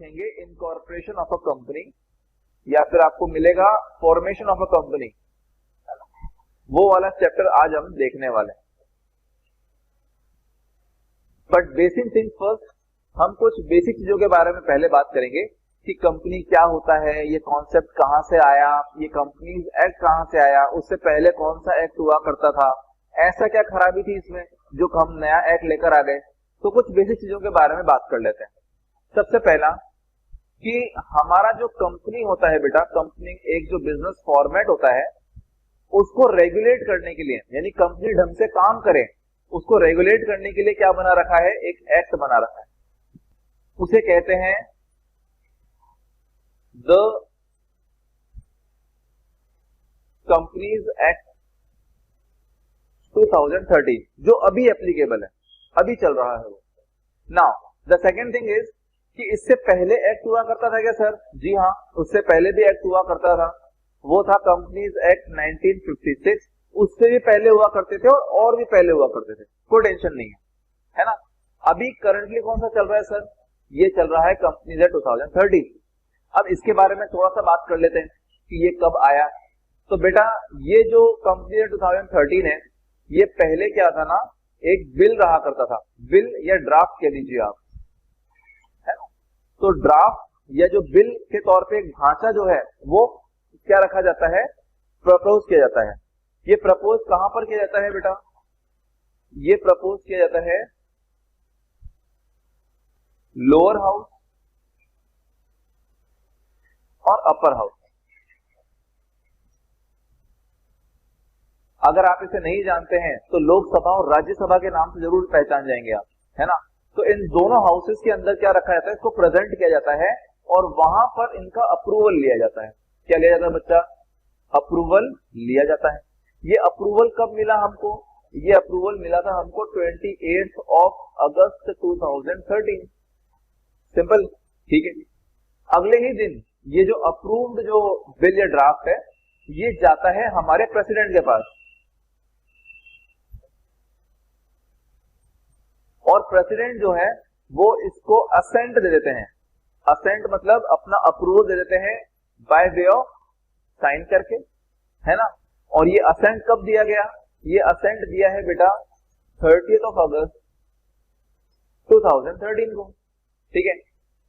लिखेंगे incorporation of a company या फिर आपको मिलेगा फॉर्मेशन ऑफ अ कंपनी, वो वाला चैप्टर आज हम देखने वाले हैं। बट बेसिक थिंग फर्स्ट, हम कुछ बेसिक चीजों के बारे में पहले बात करेंगे कि कंपनी क्या होता है, ये कॉन्सेप्ट कहां से आया, ये कंपनीज एक्ट कहां से आया, उससे पहले कौन सा एक्ट हुआ करता था, ऐसा क्या खराबी थी इसमें जो हम नया एक्ट लेकर आ गए। तो कुछ बेसिक चीजों के बारे में बात कर लेते हैं। सबसे पहला कि हमारा जो कंपनी होता है बेटा, कंपनी एक जो बिजनेस फॉर्मेट होता है उसको रेगुलेट करने के लिए, यानी कंपनी ढंग से काम करे उसको रेगुलेट करने के लिए क्या बना रखा है, एक एक्ट बना रखा है, उसे कहते हैं द कंपनीज एक्ट 2013, जो अभी एप्लीकेबल है, अभी चल रहा है वो। Now the second thing is कि इससे पहले एक्ट हुआ करता था क्या सर? जी हाँ, उससे पहले भी एक्ट हुआ करता था, वो था कंपनीज एक्ट 1956, उससे भी पहले हुआ करते थे और भी पहले हुआ करते थे, कोई टेंशन नहीं है ना। अभी करंटली कौन सा चल रहा है सर? ये चल रहा है कंपनीज एक्ट 2013। अब इसके बारे में थोड़ा सा बात कर लेते हैं कि ये कब आया। तो बेटा ये जो कंपनी एक्ट 2013 है, ये पहले क्या था ना, एक बिल रहा करता था, बिल या ड्राफ्ट कह दीजिए आप, है ना। तो ड्राफ्ट या जो बिल के तौर पे एक ढांचा जो है वो क्या रखा जाता है, प्रपोज किया जाता है। ये प्रपोज कहां पर किया जाता है बेटा? ये प्रपोज किया जाता है लोअर हाउस और अपर हाउस। अगर आप इसे नहीं जानते हैं तो लोकसभा और राज्यसभा के नाम से जरूर पहचान जाएंगे आप, है ना। तो इन दोनों हाउसेस के अंदर क्या रखा जाता है, इसको प्रेजेंट किया जाता है और वहां पर इनका अप्रूवल लिया जाता है। क्या लिया जाता है बच्चा? अप्रूवल लिया जाता है। ये अप्रूवल कब मिला हमको? ये अप्रूवल मिला था हमको 28 अगस्त 2013। सिंपल, ठीक है। अगले ही दिन ये जो अप्रूव्ड जो बिल या ड्राफ्ट है ये जाता है हमारे प्रेसिडेंट के पास, और प्रेसिडेंट जो है वो इसको असेंट दे देते हैं। असेंट मतलब अपना अप्रूवल दे देते हैं बाय वे ऑफ साइन करके, है ना। और ये असेंट कब दिया गया? ये असेंट दिया है बेटा 30 अगस्त 2013 को, ठीक है।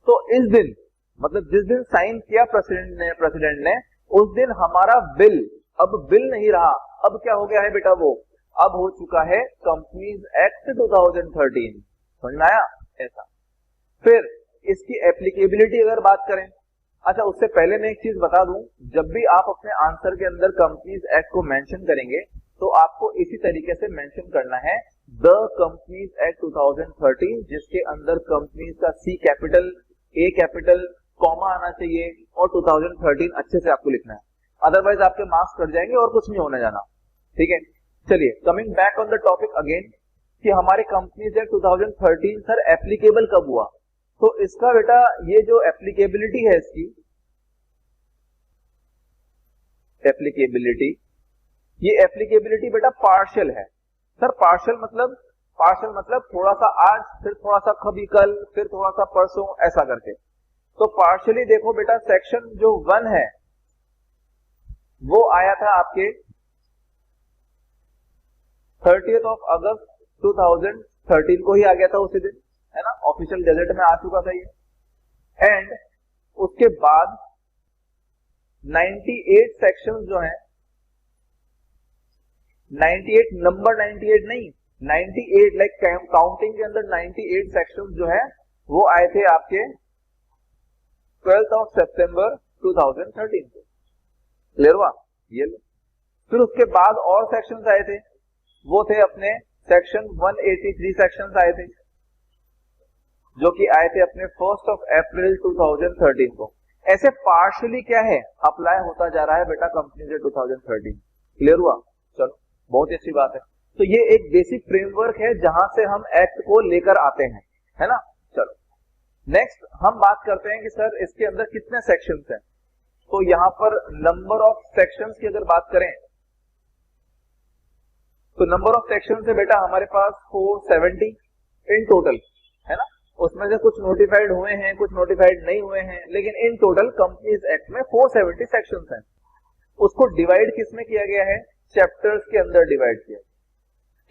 तो इस दिन मतलब जिस दिन साइन किया प्रेसिडेंट ने उस दिन हमारा बिल अब बिल नहीं रहा, अब क्या हो गया है बेटा, वो अब हो चुका है कंपनीज एक्ट 2013। समझ में आया? ऐसा। फिर इसकी एप्लीकेबिलिटी अगर बात करें, अच्छा उससे पहले मैं एक चीज बता दूं, जब भी आप अपने आंसर के अंदर कंपनीज एक्ट को मेंशन करेंगे तो आपको इसी तरीके से मेंशन करना है द कंपनीज एक्ट 2013, जिसके अंदर कंपनीज का सी कैपिटल, ए कैपिटल, कॉमा आना चाहिए और 2013 अच्छे से आपको लिखना है, अदरवाइज आपके मार्क्स कट जाएंगे और कुछ नहीं होने जाना, ठीक है। चलिए coming back on the topic again कि हमारे कंपनीज एक्ट 2013 सर एप्लीकेबल कब हुआ? तो इसका बेटा ये जो एप्लीकेबिलिटी है, इसकी एप्लीकेबिलिटी, ये एप्लीकेबिलिटी बेटा पार्शियल है। सर पार्शियल मतलब थोड़ा सा आज, फिर थोड़ा सा कभी कल, फिर थोड़ा सा परसों, ऐसा करके। तो पार्शियली देखो बेटा, सेक्शन जो 1 है वो आया था आपके 30 अगस्त 2013 को ही आ गया था उसी दिन, है ना, ऑफिशियल गैजेट में आ चुका था ये। एंड उसके बाद 98 सेक्शंस जो हैं, 98 नंबर 98 नहीं, 98 लाइक काउंटिंग के अंदर 98 सेक्शंस जो है वो आए थे आपके 12 सितंबर 2013 को। क्लियर हुआ? ये लो। फिर उसके बाद और सेक्शंस आए थे, वो थे अपने सेक्शन 183 सेक्शंस आए थे जो कि आए थे अपने 1 अप्रैल 2013 को। ऐसे पार्शियली क्या है, अप्लाई होता जा रहा है बेटा कंपनी से 2013। क्लियर हुआ? चलो बहुत ही अच्छी बात है। तो ये एक बेसिक फ्रेमवर्क है जहां से हम एक्ट को लेकर आते हैं, है ना। चलो नेक्स्ट हम बात करते हैं कि सर इसके अंदर कितने सेक्शंस हैं। तो यहां पर नंबर ऑफ सेक्शंस की अगर बात करें तो नंबर ऑफ सेक्शंस है बेटा हमारे पास 470 इन टोटल, है ना, उसमें से कुछ नोटिफाइड हुए हैं, कुछ नोटिफाइड नहीं हुए हैं, लेकिन इन टोटल कंपनीज एक्ट में 470 सेक्शंस हैं। उसको डिवाइड किसमें किया गया है? चैप्टर्स के अंदर डिवाइड किया।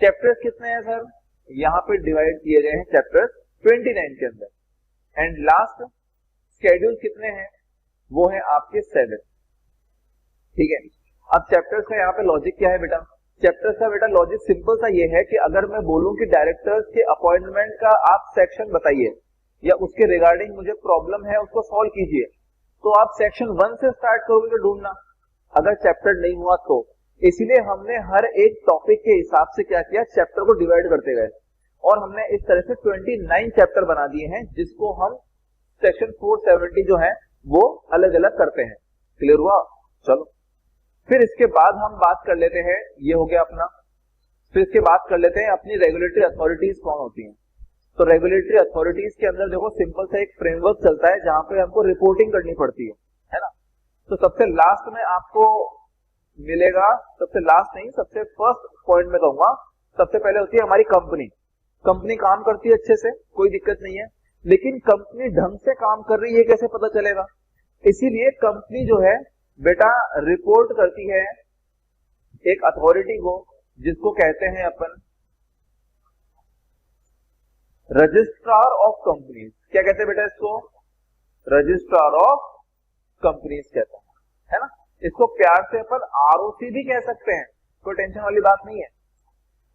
चैप्टर्स कितने हैं सर? यहाँ पे डिवाइड किए गए हैं चैप्टर्स 29 के अंदर। एंड लास्ट शेड्यूल कितने हैं? वो है आपके 7। ठीक है, अब चैप्टर्स का यहाँ पे लॉजिक क्या है बेटा? चैप्टर्स का बेटा लॉजिक सिंपल सा ये है कि अगर मैं बोलूं कि डायरेक्टर्स के अपॉइंटमेंट का आप सेक्शन बताइए या उसके रिगार्डिंग मुझे प्रॉब्लम है उसको सॉल्व कीजिए, तो आप सेक्शन 1 से स्टार्ट करोगे तो ढूंढना, अगर चैप्टर नहीं हुआ तो। इसीलिए हमने हर एक टॉपिक के हिसाब से क्या किया, चैप्टर को डिवाइड करते गए और हमने इस तरह से 29 चैप्टर बना दिए हैं, जिसको हम सेक्शन 470 जो है वो अलग अलग करते हैं। क्लियर हुआ? चलो फिर इसके बाद हम बात कर लेते हैं, ये हो गया अपना। फिर इसके बाद कर लेते हैं अपनी रेगुलेटरी अथॉरिटीज कौन होती हैं। तो रेगुलेटरी अथॉरिटीज के अंदर देखो सिंपल सा एक फ्रेमवर्क चलता है जहां पे हमको रिपोर्टिंग करनी पड़ती है ना। तो सबसे लास्ट में आपको मिलेगा, सबसे लास्ट नहीं, सबसे फर्स्ट पॉइंट में कहूंगा, सबसे पहले होती है हमारी कंपनी। कंपनी काम करती है अच्छे से, कोई दिक्कत नहीं है, लेकिन कंपनी ढंग से काम कर रही है कैसे पता चलेगा? इसीलिए कंपनी जो है बेटा रिपोर्ट करती है एक अथॉरिटी को, जिसको कहते हैं अपन रजिस्ट्रार ऑफ कंपनीज। क्या कहते हैं बेटा इसको? रजिस्ट्रार ऑफ कंपनीज कहते हैं, है ना। इसको प्यार से अपन आरओसी भी कह सकते हैं, कोई टेंशन वाली बात नहीं है।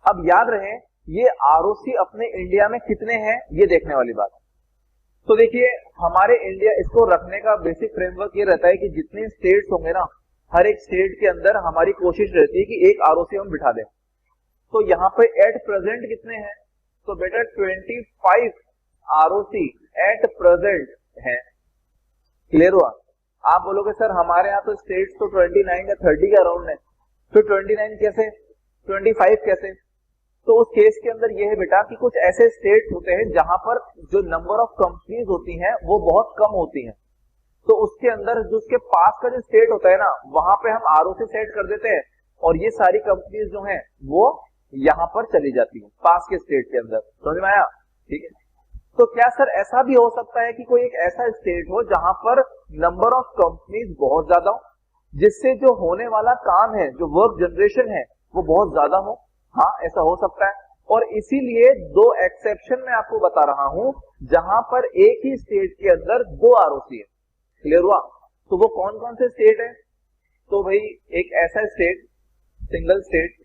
अब याद रहे ये आरओसी अपने इंडिया में कितने हैं ये देखने वाली बात है। तो देखिए हमारे इंडिया, इसको रखने का बेसिक फ्रेमवर्क ये रहता है कि जितने स्टेट्स होंगे ना, हर एक स्टेट के अंदर हमारी कोशिश रहती है कि एक आरओसी हम बिठा दें। तो यहाँ पे एट प्रेजेंट कितने हैं? तो बेटा 25 आरओसी एट प्रेजेंट है। क्लियर हुआ? आप बोलोगे सर हमारे यहाँ तो स्टेट्स तो 29 या 30 के अराउंड है, तो 29 कैसे, 25 कैसे? तो उस केस के अंदर यह है बेटा कि कुछ ऐसे स्टेट होते हैं जहां पर जो नंबर ऑफ कंपनीज होती हैं वो बहुत कम होती हैं, तो उसके अंदर जो उसके पास का जो स्टेट होता है ना, वहां पे हम आरओसी सेट कर देते हैं और ये सारी कंपनीज जो हैं वो यहां पर चली जाती हैं पास के स्टेट के अंदर। समझ में आया? ठीक है। तो क्या सर ऐसा भी हो सकता है कि कोई एक ऐसा स्टेट हो जहां पर नंबर ऑफ कंपनीज बहुत ज्यादा हो, जिससे जो होने वाला काम है, जो वर्क जनरेशन है, वो बहुत ज्यादा हो? हाँ, ऐसा हो सकता है। और इसीलिए दो एक्सेप्शन मैं आपको बता रहा हूं जहां पर एक ही स्टेट के अंदर 2 आरओसी है। क्लियर हुआ? तो वो कौन कौन से स्टेट है? तो भाई एक ऐसा स्टेट, सिंगल स्टेट,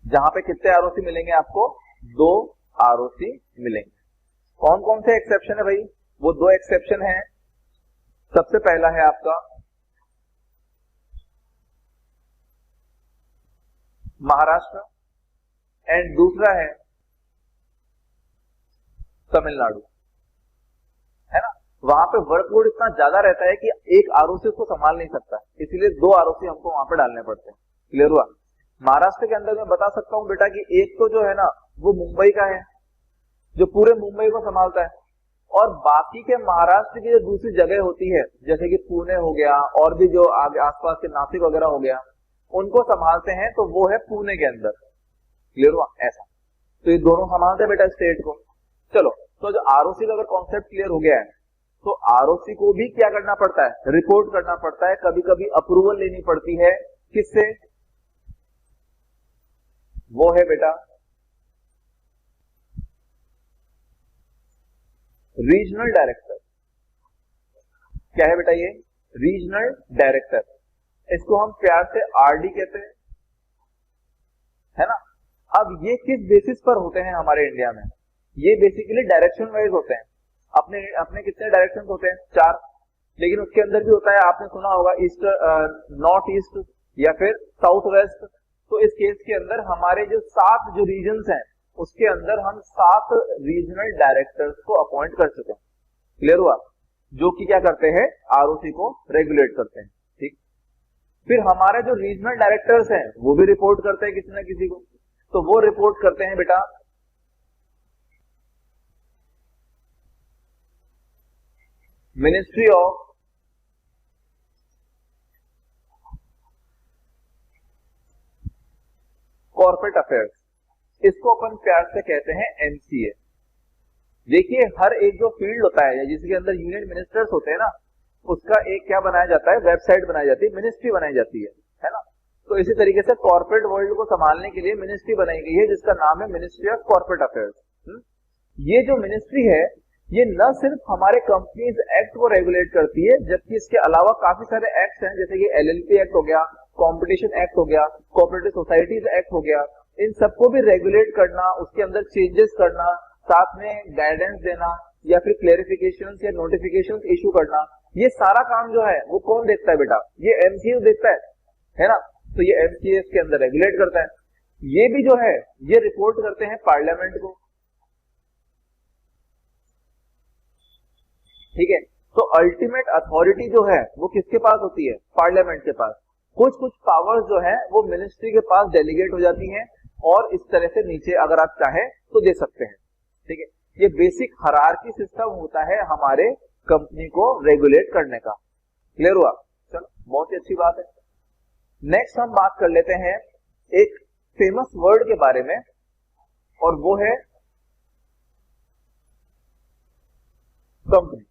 जहां पे कितने आरओसी मिलेंगे आपको? 2 आरओसी मिलेंगे। कौन कौन से एक्सेप्शन है भाई? वो 2 एक्सेप्शन है। सबसे पहला है आपका महाराष्ट्र एंड दूसरा है तमिलनाडु, है ना। वहां पे वर्कलोड इतना ज्यादा रहता है कि एक आरओसी उसको संभाल नहीं सकता, इसीलिए 2 आरओसी हमको वहां पे डालने पड़ते हैं। क्लियर हुआ? महाराष्ट्र के अंदर मैं बता सकता हूं बेटा कि एक तो जो है ना वो मुंबई का है, जो पूरे मुंबई को संभालता है, और बाकी के महाराष्ट्र की जो दूसरी जगह होती है जैसे कि पुणे हो गया और भी जो आगे आसपास के नासिक वगैरह हो गया, उनको संभालते हैं, तो वो है पुणे के अंदर। क्लियर हुआ? ऐसा तो ये दोनों संभालते हैं बेटा स्टेट को। चलो, तो जो आरओसी का अगर कॉन्सेप्ट क्लियर हो गया है, तो आरओसी को भी क्या करना पड़ता है? रिपोर्ट करना पड़ता है, कभी कभी अप्रूवल लेनी पड़ती है। किससे? वो है बेटा रीजनल डायरेक्टर। क्या है बेटा ये? Regional director. इसको हम प्यार से आरडी कहते हैं, है ना। अब ये किस बेसिस पर होते हैं हमारे इंडिया में? ये बेसिकली डायरेक्शन वाइज होते हैं। अपने अपने कितने डायरेक्शन होते हैं? 4, लेकिन उसके अंदर भी होता है, आपने सुना होगा ईस्ट, नॉर्थ ईस्ट या फिर साउथ वेस्ट। तो इस केस के अंदर हमारे जो 7 जो रीजन्स हैं उसके अंदर हम 7 रीजनल डायरेक्टर्स को अपॉइंट कर चुके हैं। क्लियर हुआ? जो कि क्या करते हैं? आरओसी को रेगुलेट करते हैं। ठीक। फिर हमारे जो रीजनल डायरेक्टर्स हैं वो भी रिपोर्ट करते हैं किसी ना किसी को, तो वो रिपोर्ट करते हैं बेटा मिनिस्ट्री ऑफ कॉर्पोरेट अफेयर्स। इसको अपन प्यार से कहते हैं एमसीए। देखिए हर एक जो फील्ड होता है जिसके अंदर यूनियन मिनिस्टर्स होते हैं ना, उसका एक क्या बनाया जाता है, वेबसाइट बनाई जाती है, मिनिस्ट्री बनाई जाती है ना। तो इसी तरीके से कॉर्पोरेट वर्ल्ड को संभालने के लिए मिनिस्ट्री बनाई गई है जिसका नाम है मिनिस्ट्री ऑफ कॉर्पोरेट अफेयर्स। ये जो मिनिस्ट्री है ये न सिर्फ हमारे कंपनीज एक्ट को रेगुलेट करती है, जबकि इसके अलावा काफी सारे एक्ट हैं, जैसे कि एलएलपी एक्ट हो गया, कंपटीशन एक्ट हो गया, कोऑपरेटिव सोसाइटीज एक्ट हो गया, इन सबको भी रेगुलेट करना, उसके अंदर चेंजेस करना, साथ में गाइडेंस देना या फिर क्लेरिफिकेशन या नोटिफिकेशन इशू करना, ये सारा काम जो है वो कौन देखता है बेटा, ये एमसीए देखता है ना। तो ये एमसीए के अंदर रेगुलेट करता है। ये भी जो है ये रिपोर्ट करते हैं पार्लियामेंट को, ठीक है। तो अल्टीमेट अथॉरिटी जो है वो किसके पास होती है, पार्लियामेंट के पास। कुछ कुछ पावर्स जो है वो मिनिस्ट्री के पास डेलीगेट हो जाती हैं और इस तरह से नीचे अगर आप चाहें तो दे सकते हैं, ठीक है। ये बेसिक हायरार्की सिस्टम होता है हमारे कंपनी को रेगुलेट करने का। क्लियर हुआ? चलो बहुत ही अच्छी बात है। नेक्स्ट हम बात कर लेते हैं एक फेमस वर्ड के बारे में, और वो है कंपनी।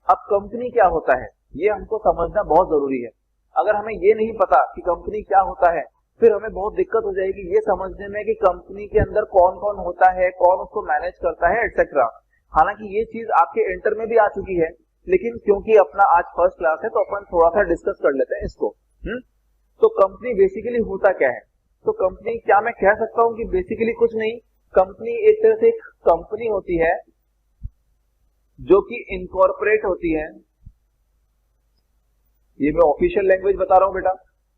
अब कंपनी क्या होता है ये हमको समझना बहुत जरूरी है। अगर हमें ये नहीं पता कि कंपनी क्या होता है, फिर हमें बहुत दिक्कत हो जाएगी ये समझने में कि कंपनी के अंदर कौन कौन होता है, कौन उसको मैनेज करता है, एटसेट्रा। हालांकि ये चीज आपके इंटर में भी आ चुकी है, लेकिन क्योंकि अपना आज फर्स्ट क्लास है तो अपन थोड़ा सा डिस्कस कर लेते हैं इसको। तो कंपनी बेसिकली होता क्या है? तो कंपनी क्या मैं कह सकता हूं कि बेसिकली कुछ नहीं, कंपनी एक तरह से एक कंपनी होती है जो कि इनकॉर्पोरेट होती है। ये मैं ऑफिशियल लैंग्वेज बता रहा हूं बेटा,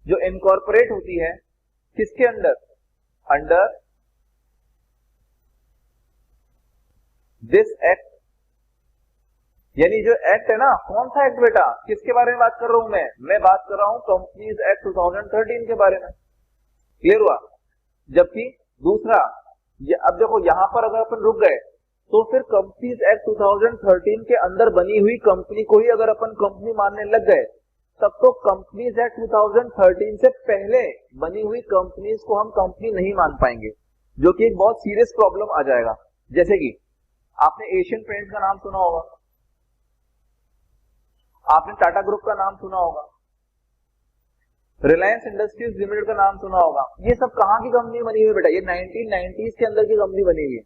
जो इनकॉर्पोरेट होती है किसके अंडर, अंडर दिस एक्ट। यानी जो एक्ट है ना, कौन सा एक्ट बेटा, किसके बारे में बात कर रहा हूं मैं बात कर रहा हूं कंपनीज एक्ट 2013 के बारे में। क्लियर हुआ? जबकि दूसरा अब देखो यहां पर अगर अपन रुक गए तो फिर कंपनीज एक्ट 2013 के अंदर बनी हुई कंपनी को ही अगर अपन कंपनी मानने लग गए, तब तो कंपनीज एक्ट 2013 से पहले बनी हुई कंपनीज को हम कंपनी नहीं मान पाएंगे, जो कि एक बहुत सीरियस प्रॉब्लम आ जाएगा। जैसे कि आपने एशियन पेंट्स का नाम सुना होगा, आपने टाटा ग्रुप का नाम सुना होगा, रिलायंस इंडस्ट्रीज लिमिटेड का नाम सुना होगा। ये सब कहां की कंपनी बनी हुई है बेटा? ये 1990s के अंदर की कंपनी बनी हुई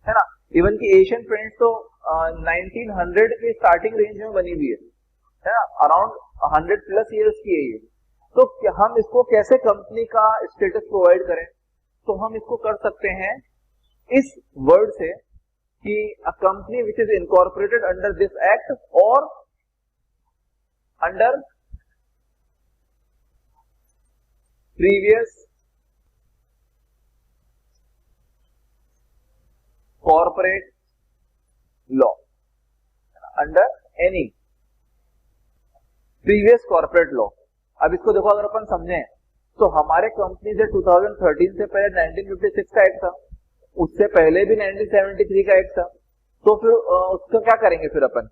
है ना। इवन की एशियन पेंट्स तो 1900 के स्टार्टिंग रेंज में बनी हुई है ना, अराउंड 100+ ईयर्स की है ये। तो हम इसको कैसे कंपनी का स्टेटस प्रोवाइड करें? तो हम इसको कर सकते हैं इस वर्ड से कि a company which is incorporated under this act और under previous corporate law, under any previous corporate law. अब इसको देखो अगर अपन समझें तो हमारे कंपनी से 2013 से पहले 1956 का एक्ट था, उससे पहले भी 1973 का एक्ट था। तो फिर उसका क्या करेंगे फिर अपन,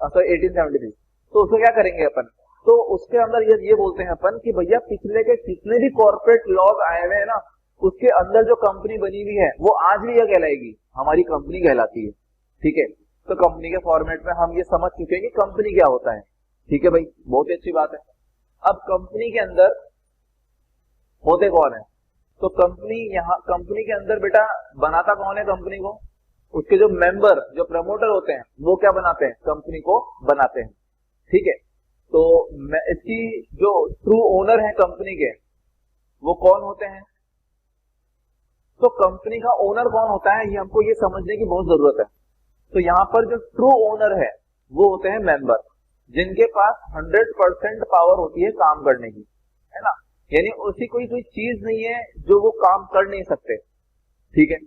1873, तो उसको क्या करेंगे अपन? तो उसके अंदर ये बोलते हैं अपन कि भैया पिछले के जितने भी कॉर्पोरेट लॉज आए हुए हैं ना, उसके अंदर जो कंपनी बनी हुई है वो आज भी यह कहलाएगी, हमारी कंपनी कहलाती है। ठीक है, तो कंपनी के फॉर्मेट में हम ये समझ चुके हैं कि कंपनी क्या होता है। ठीक है भाई, बहुत ही अच्छी बात है। अब कंपनी के अंदर होते कौन है? तो कंपनी के अंदर बेटा बनाता कौन है कंपनी को? उसके जो मेंबर, जो प्रमोटर होते हैं, वो क्या बनाते हैं? कंपनी को बनाते हैं। ठीक है, तो इसकी जो ट्रू ओनर है कंपनी के, वो कौन होते हैं? तो कंपनी का ओनर कौन होता है, ये हमको ये समझने की बहुत जरूरत है। तो यहाँ पर जो ट्रू ओनर है वो होते हैं मेंबर, जिनके पास 100% पावर होती है काम करने की, है ना। यानी उसकी कोई चीज नहीं है जो वो काम कर नहीं सकते। ठीक है,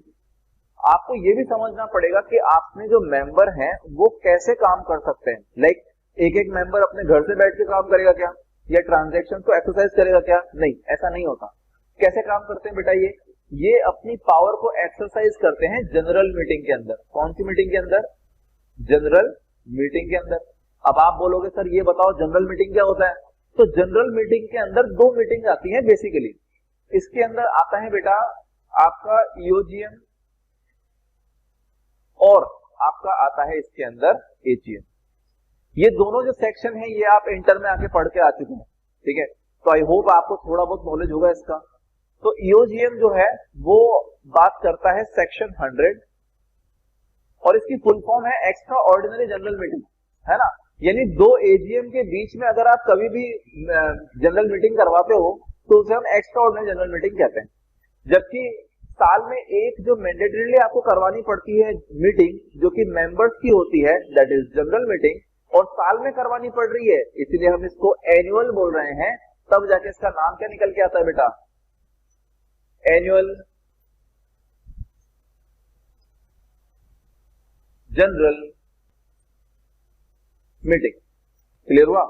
आपको ये भी समझना पड़ेगा कि आपने जो मेंबर हैं वो कैसे काम कर सकते हैं। लाइक एक एक मेंबर अपने घर से बैठ के काम करेगा क्या, या ट्रांजैक्शन को एक्सरसाइज करेगा क्या? नहीं, ऐसा नहीं होता। कैसे काम करते हैं बेटा? ये अपनी पावर को एक्सरसाइज करते हैं जनरल मीटिंग के अंदर। कौन सी मीटिंग के अंदर? जनरल मीटिंग के अंदर। अब आप बोलोगे सर ये बताओ जनरल मीटिंग क्या होता है? तो जनरल मीटिंग के अंदर दो मीटिंग आती है बेसिकली। इसके अंदर आता है बेटा आपका ईओजीएम और आपका आता है इसके अंदर एजीएम। ये दोनों जो सेक्शन है ये आप इंटर में आके पढ़ के आ चुके हैं, ठीक है। तो आई होप आपको थोड़ा बहुत नॉलेज होगा इसका। तो ईओजीएम जो है वो बात करता है सेक्शन 100 और इसकी फुल फॉर्म है एक्स्ट्रा ऑर्डिनरी जनरल मीटिंग, है ना। यानी दो एजीएम के बीच में अगर आप कभी भी जनरल मीटिंग करवाते हो तो उसे हम एक्स्ट्रा ऑर्डिनरी जनरल मीटिंग कहते हैं। जबकि साल में एक जो मैंडेटरीली आपको करवानी पड़ती है मीटिंग जो कि मेंबर्स की होती है, दैट इज जनरल मीटिंग, और साल में करवानी पड़ रही है, इसीलिए हम इसको एनुअल बोल रहे हैं। तब जाके इसका नाम क्या निकल के आता है बेटा, एनुअल जनरल मीटिंग। क्लियर हुआ?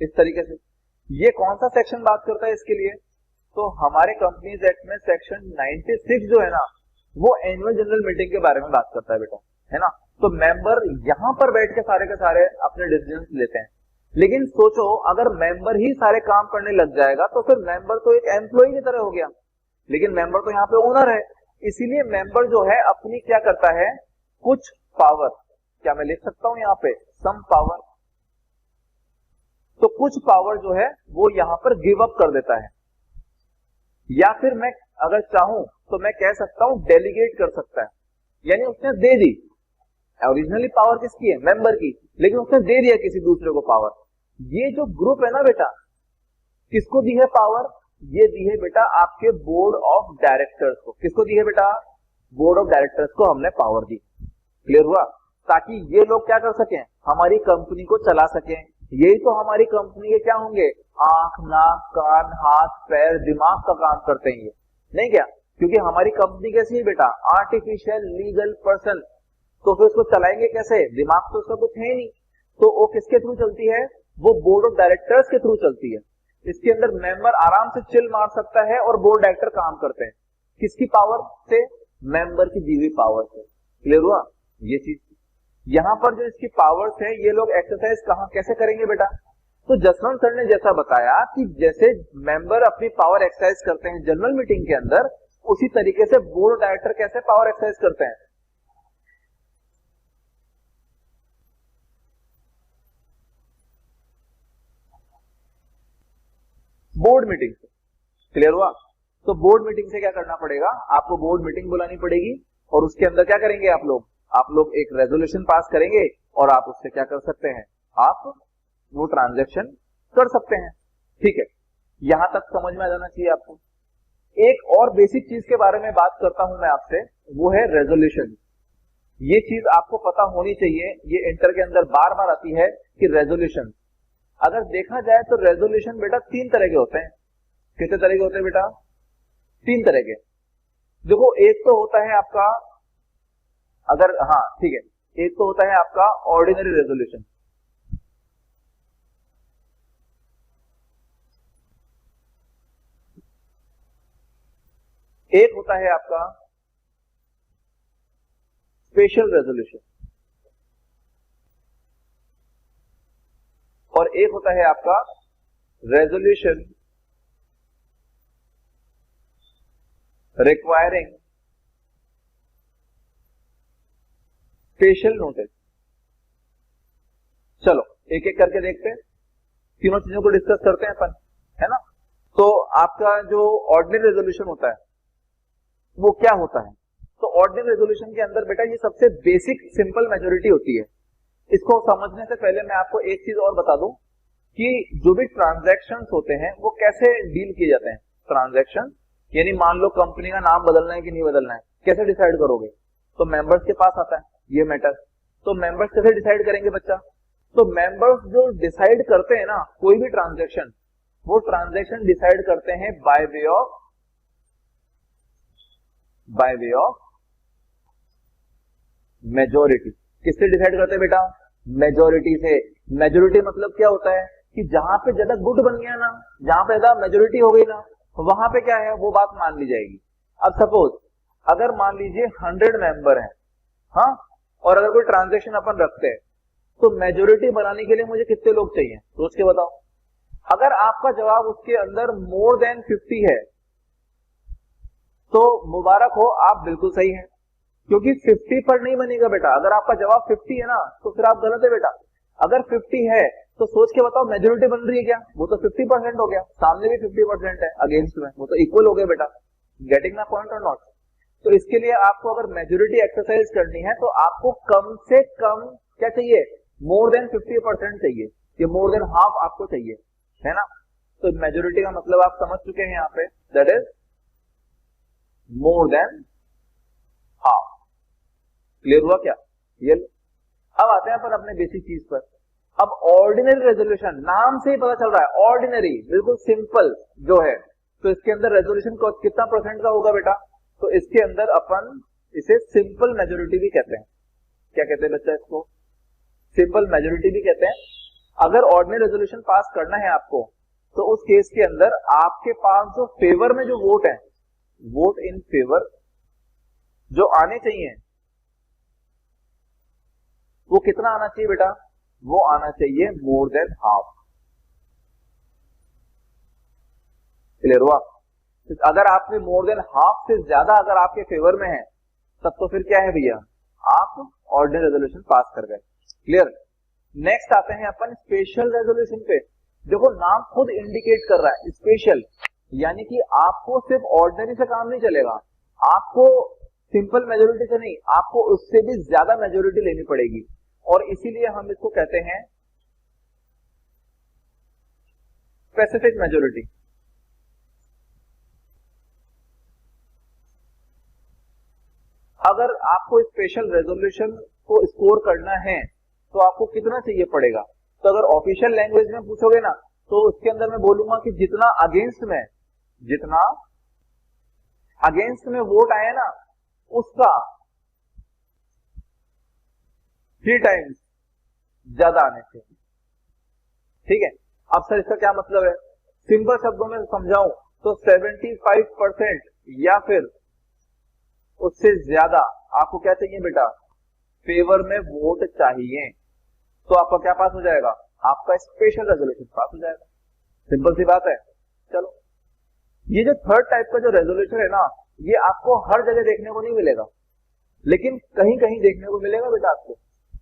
इस तरीके से ये कौन सा सेक्शन बात करता है इसके लिए, तो हमारे कंपनीज एक्ट में सेक्शन 96 जो है ना वो एनुअल जनरल मीटिंग के बारे में बात करता है बेटा, है ना। तो मेंबर यहां पर बैठ के सारे अपने डिसीजंस लेते हैं। लेकिन सोचो अगर मेंबर ही सारे काम करने लग जाएगा तो फिर मेंबर तो एक एम्प्लॉय की तरह हो गया, लेकिन मेंबर तो यहाँ पे ओनर है। इसीलिए मेंबर जो है अपनी क्या करता है, कुछ पावर, क्या मैं लिख सकता हूं यहाँ पे सम पावर, तो कुछ पावर जो है वो यहां पर गिव अप कर देता है, या फिर मैं अगर चाहूं तो मैं कह सकता हूं डेलीगेट कर सकता है। यानी उसने दे दी, ओरिजिनली पावर किसकी है, मेंबर की, लेकिन उसने दे दिया किसी दूसरे को पावर। ये जो ग्रुप है ना बेटा, किसको दी है पावर, ये दी है बेटा आपके बोर्ड ऑफ डायरेक्टर्स को। किसको दी है बेटा, बोर्ड ऑफ डायरेक्टर्स को हमने पावर दी। क्लियर हुआ? ताकि ये लोग क्या कर सकें, हमारी कंपनी को चला सकें। यही तो हमारी कंपनी के क्या होंगे, आंख, नाक, कान, हाथ, पैर, दिमाग का काम करते हैं ये, नहीं क्या? क्योंकि हमारी कंपनी कैसी है बेटा, आर्टिफिशियल लीगल पर्सन, तो फिर उसको चलाएंगे कैसे, दिमाग तो उसका कुछ है ही नहीं। तो वो किसके थ्रू चलती है, वो बोर्ड ऑफ डायरेक्टर्स के थ्रू चलती है। इसके अंदर मेंबर आराम से चिल मार सकता है और बोर्ड डायरेक्टर काम करते हैं किसकी पावर से, मेंबर की दी हुई पावर से। क्लियर हुआ? ये चीज यहां पर जो इसकी पावर्स है ये लोग एक्सरसाइज कहां कैसे करेंगे बेटा, तो जसवंत सर ने जैसा बताया कि जैसे मेंबर अपनी पावर एक्सरसाइज करते हैं जनरल मीटिंग के अंदर, उसी तरीके से बोर्ड डायरेक्टर कैसे पावर एक्सरसाइज करते हैं। बोर्ड मीटिंग से। क्लियर हुआ? तो बोर्ड मीटिंग से क्या करना पड़ेगा, आपको बोर्ड मीटिंग बुलानी पड़ेगी और उसके अंदर क्या करेंगे आप लोग एक रेजोल्यूशन पास करेंगे और आप उससे क्या कर सकते हैं, आप वो ट्रांजैक्शन कर सकते हैं। ठीक है, यहां तक समझ में आ जाना चाहिए आपको। एक और बेसिक चीज के बारे में बात करता हूं मैं आपसे, वो है रेजोल्यूशन। ये चीज आपको पता होनी चाहिए, ये इंटर के अंदर बार बार आती है कि रेजोल्यूशन, अगर देखा जाए तो रेजोल्यूशन बेटा 3 तरह के होते हैं। कितने तरह के होते हैं बेटा, 3 तरह के। देखो एक तो होता है आपका, अगर हाँ ठीक है, एक तो होता है आपका ऑर्डिनरी रेजोल्यूशन, एक होता है आपका स्पेशल रेजोल्यूशन, और एक होता है आपका रेजोल्यूशन रिक्वायरिंग स्पेशल नोटिस। चलो एक एक करके देखते हैं, तीनों चीजों को डिस्कस करते हैं अपन, है ना। तो आपका जो ऑर्डिनरी रेजोल्यूशन होता है वो क्या होता है, तो ऑर्डिनरी रेजोल्यूशन के अंदर बेटा ये सबसे बेसिक सिंपल मेजोरिटी होती है। इसको समझने से पहले मैं आपको एक चीज और बता दूं कि जो भी ट्रांजैक्शंस होते हैं वो कैसे डील किए जाते हैं। ट्रांजैक्शन यानी मान लो कंपनी का नाम बदलना है कि नहीं बदलना है, कैसे डिसाइड करोगे, तो मेंबर्स के पास आता है ये मैटर। तो मेंबर्स कैसे डिसाइड करेंगे बच्चा, तो मेंबर्स जो डिसाइड करते हैं ना कोई भी ट्रांजैक्शन, वो ट्रांजैक्शन डिसाइड करते हैं बाय वे ऑफ मेजोरिटी। किससे डिसाइड करते हैं बेटा, मेजोरिटी से। मेजोरिटी मतलब क्या होता है कि जहां पे ज्यादा गुट बन गया ना, जहां पे ज्यादा मेजोरिटी हो गई ना, वहां पे क्या है वो बात मान ली जाएगी। अब सपोज अगर मान लीजिए 100 मेंबर हैं, हाँ, और अगर कोई ट्रांजैक्शन अपन रखते हैं तो मेजोरिटी बनाने के लिए मुझे कितने लोग चाहिए, सोच के बताओ। अगर आपका जवाब उसके अंदर मोर देन 50 है तो मुबारक हो, आप बिल्कुल सही हैं, क्योंकि 50 पर नहीं बनेगा बेटा। अगर आपका जवाब 50 है ना तो फिर आप गलत है बेटा। अगर 50 है तो सोच के बताओ मेजोरिटी बन रही है क्या? वो तो 50% हो गया, सामने भी 50% है अगेंस्ट में, वो तो इक्वल हो गया बेटा। गेटिंग माय पॉइंट और नॉट? तो इसके लिए आपको अगर मेजोरिटी एक्सरसाइज करनी है तो आपको कम से कम क्या चाहिए? मोर देन 50% चाहिए, ये मोर देन हाफ आपको चाहिए, है ना। तो मेजोरिटी का मतलब आप समझ चुके हैं यहाँ पे, that is more than half. Clear हुआ क्या? ये अब आते हैं अपन अपने बेसिक चीज पर। अब ऑर्डिनरी रेजोल्यूशन, नाम से ही पता चल रहा है ऑर्डिनरी, बिल्कुल सिंपल जो है, तो इसके अंदर रेजोल्यूशन कितना परसेंट का होगा बेटा? तो इसके अंदर अपन इसे सिंपल मेजोरिटी भी कहते हैं। क्या कहते हैं बच्चा इसको? सिंपल मेजोरिटी भी कहते हैं। अगर ऑर्डिनरी रेजोल्यूशन पास करना है आपको तो उस केस के अंदर आपके पास जो फेवर में जो वोट है, वोट इन फेवर जो आने चाहिए, वो कितना आना चाहिए बेटा? वो आना चाहिए मोर देन हाफ। क्लियर हुआ? अगर आपने मोर देन हाफ से ज्यादा अगर आपके फेवर में है तब तो फिर क्या है भैया, आप ऑर्डिनरी रेजोल्यूशन पास कर गए। क्लियर? नेक्स्ट आते हैं अपन स्पेशल रेजोल्यूशन पे। देखो नाम खुद इंडिकेट कर रहा है स्पेशल, यानी कि आपको सिर्फ ऑर्डिनरी से काम नहीं चलेगा, आपको सिंपल मेजोरिटी से नहीं, आपको उससे भी ज्यादा मेजोरिटी लेनी पड़ेगी, और इसीलिए हम इसको कहते हैं स्पेसिफिक मेजोरिटी। अगर आपको स्पेशल रेजोल्यूशन को स्कोर करना है तो आपको कितना चाहिए पड़ेगा? तो अगर ऑफिशियल लैंग्वेज में पूछोगे ना तो उसके अंदर मैं बोलूंगा कि जितना अगेंस्ट में वोट आए ना उसका 3 टाइम्स ज्यादा आने चाहिए। ठीक है? अब सर इसका क्या मतलब है? सिंपल शब्दों में समझाऊं तो 75% या फिर उससे ज्यादा आपको क्या चाहिए बेटा? फेवर में वोट चाहिए, तो आपका क्या पास हो जाएगा? आपका स्पेशल रेजोल्यूशन पास हो जाएगा। सिंपल सी बात है। चलो, ये जो थर्ड टाइप का जो रेजोल्यूशन है ना, ये आपको हर जगह देखने को नहीं मिलेगा, लेकिन कहीं कहीं देखने को मिलेगा बेटा आपको।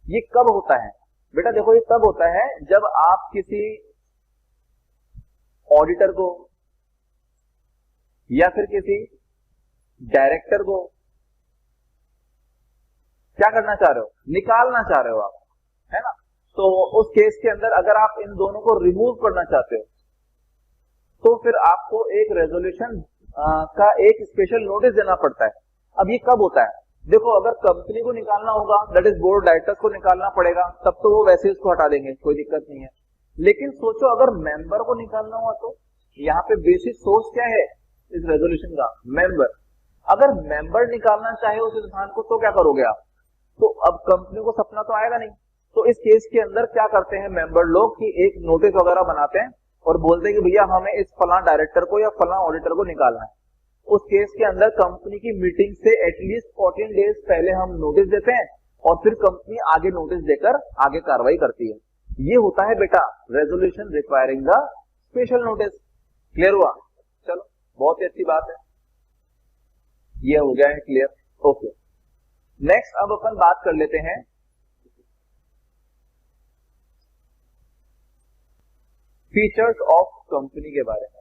ये कब होता है बेटा? देखो ये तब होता है जब आप किसी ऑडिटर को या फिर किसी डायरेक्टर को क्या करना चाह रहे हो? निकालना चाह रहे हो आप, है ना। तो उस केस के अंदर अगर आप इन दोनों को रिमूव करना चाहते हो तो फिर आपको एक रेजोल्यूशन का एक स्पेशल नोटिस देना पड़ता है। अब ये कब होता है? देखो अगर कंपनी को निकालना होगा, दैट इज बोर्ड डायरेक्टर्स को निकालना पड़ेगा, तब तो वो वैसे उसको हटा देंगे, कोई दिक्कत नहीं है। लेकिन सोचो अगर मेंबर को निकालना हुआ तो यहाँ पे बेसिक सोर्स क्या है इस रेजोल्यूशन का? मेंबर। अगर मेंबर निकालना चाहे उस इंसान को तो क्या करोगे आप? तो अब कंपनी को सपना तो आएगा नहीं, तो इस केस के अंदर क्या करते हैं मेंबर लोग कि एक नोटिस वगैरह बनाते हैं और बोलते हैं कि भैया हमें इस फलां डायरेक्टर को या फलां ऑडिटर को निकालना है। उस केस के अंदर कंपनी की मीटिंग से एटलीस्ट 14 डेज पहले हम नोटिस देते हैं और फिर कंपनी आगे नोटिस देकर आगे कार्रवाई करती है। ये होता है बेटा resolution requiring the special notice. Clear हुआ? चलो बहुत ही अच्छी बात है, ये हो गया है क्लियर। ओके, नेक्स्ट अब अपन बात कर लेते हैं फीचर्स ऑफ कंपनी के बारे में,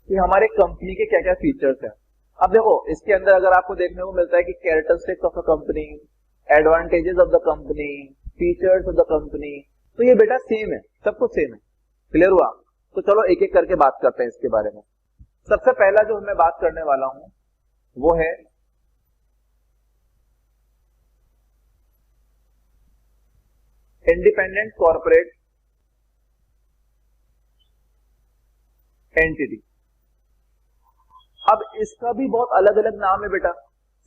कि हमारे कंपनी के क्या क्या फीचर्स हैं। अब देखो इसके अंदर अगर आपको देखने को मिलता है कि characteristics of the company, advantages of the company, features of the company, तो ये बेटा सेम है, सब कुछ सेम है। क्लियर हुआ? तो चलो एक एक करके बात करते हैं इसके बारे में। सबसे पहला जो मैं बात करने वाला हूं वो है इंडिपेंडेंट कॉर्पोरेट एंटिटी। अब इसका भी बहुत अलग अलग नाम है बेटा,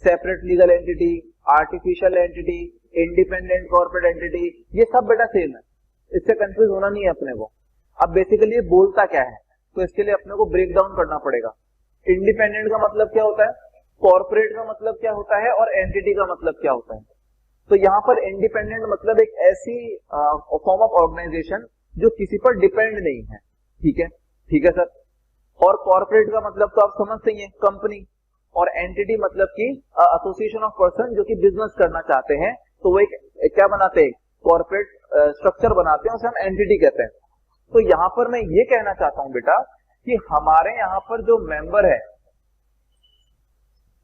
separate legal entity, artificial entity, independent corporate entity, ये सब बेटा सेम है, इससे कंफ्यूज होना नहीं है अपने को। अब बेसिकली ये बोलता क्या है, तो इसके लिए अपने को ब्रेक डाउन करना पड़ेगा। इंडिपेंडेंट का मतलब क्या होता है, कॉर्पोरेट का मतलब क्या होता है, और एंटिटी का मतलब क्या होता है। तो यहाँ पर इंडिपेंडेंट मतलब एक ऐसी फॉर्म ऑफ ऑर्गेनाइजेशन जो किसी पर डिपेंड नहीं है। ठीक है, ठीक है सर। और कॉर्पोरेट का मतलब तो आप समझते ही हैं, कंपनी, और एंटिटी मतलब कि एसोसिएशन ऑफ पर्सन जो कि बिजनेस करना चाहते हैं, तो वो एक क्या बनाते हैं, कॉर्पोरेट स्ट्रक्चर बनाते हैं, उसे हम एंटिटी कहते हैं। तो यहां पर मैं ये कहना चाहता हूं बेटा कि हमारे यहां पर जो मेंबर है,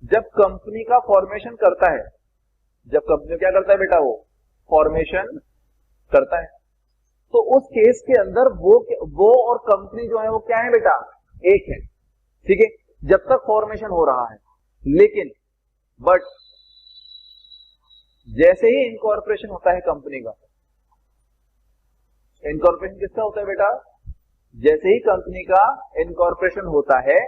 जब कंपनी का फॉर्मेशन करता है, जब कंपनी क्या करता है बेटा, वो फॉर्मेशन करता है, तो उस केस के अंदर वो और कंपनी जो है वो क्या है बेटा, एक है, ठीक है, जब तक फॉर्मेशन हो रहा है। लेकिन बट जैसे ही इनकॉर्पोरेशन होता है कंपनी का, इनकॉर्पोरेशन किसका होता है बेटा, जैसे ही कंपनी का इनकॉर्पोरेशन होता है,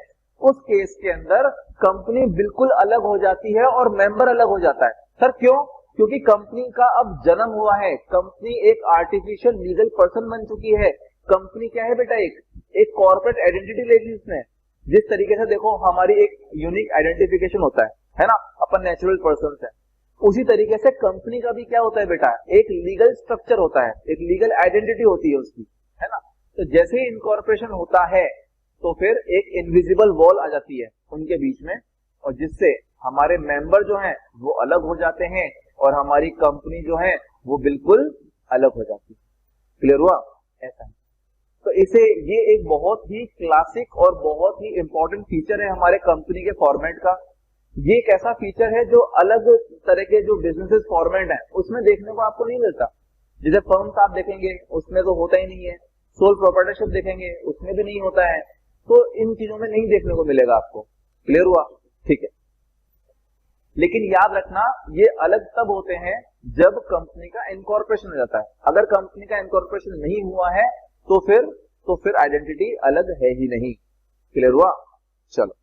उस केस के अंदर कंपनी बिल्कुल अलग हो जाती है और मेंबर अलग हो जाता है। सर क्यों? क्योंकि कंपनी का अब जन्म हुआ है, कंपनी एक आर्टिफिशियल लीगल पर्सन बन चुकी है। कंपनी क्या है बेटा, एक कॉर्पोरेट आइडेंटिटी ले ली उसने। जिस तरीके से देखो हमारी एक यूनिक आइडेंटिफिकेशन होता है ना, अपन नेचुरल पर्सन है, उसी तरीके से कंपनी का भी क्या होता है बेटा, एक लीगल स्ट्रक्चर होता है, एक लीगल आइडेंटिटी होती है उसकी, है ना। तो जैसे ही इनकॉर्पोरेशन होता है तो फिर एक इनविजिबल वॉल आ जाती है उनके बीच में, और जिससे हमारे मेंबर जो हैं वो अलग हो जाते हैं और हमारी कंपनी जो है वो बिल्कुल अलग हो जाती है। क्लियर हुआ? ऐसा है। तो इसे ये एक बहुत ही क्लासिक और बहुत ही इंपॉर्टेंट फीचर है हमारे कंपनी के फॉर्मेट का। ये एक ऐसा फीचर है जो अलग तरह के जो बिजनेसेस फॉर्मेट है उसमें देखने को आपको नहीं मिलता। जैसे फर्म्स आप देखेंगे उसमें तो होता ही नहीं है, सोल प्रोप्राइटरशिप देखेंगे उसमें भी नहीं होता है, तो इन चीजों में नहीं देखने को मिलेगा आपको। क्लियर हुआ? ठीक है। लेकिन याद रखना ये अलग तब होते हैं जब कंपनी का इनकॉर्पोरेशन हो जाता है। अगर कंपनी का इनकॉर्पोरेशन नहीं हुआ है तो फिर आइडेंटिटी अलग है ही नहीं। क्लियर हुआ? चलो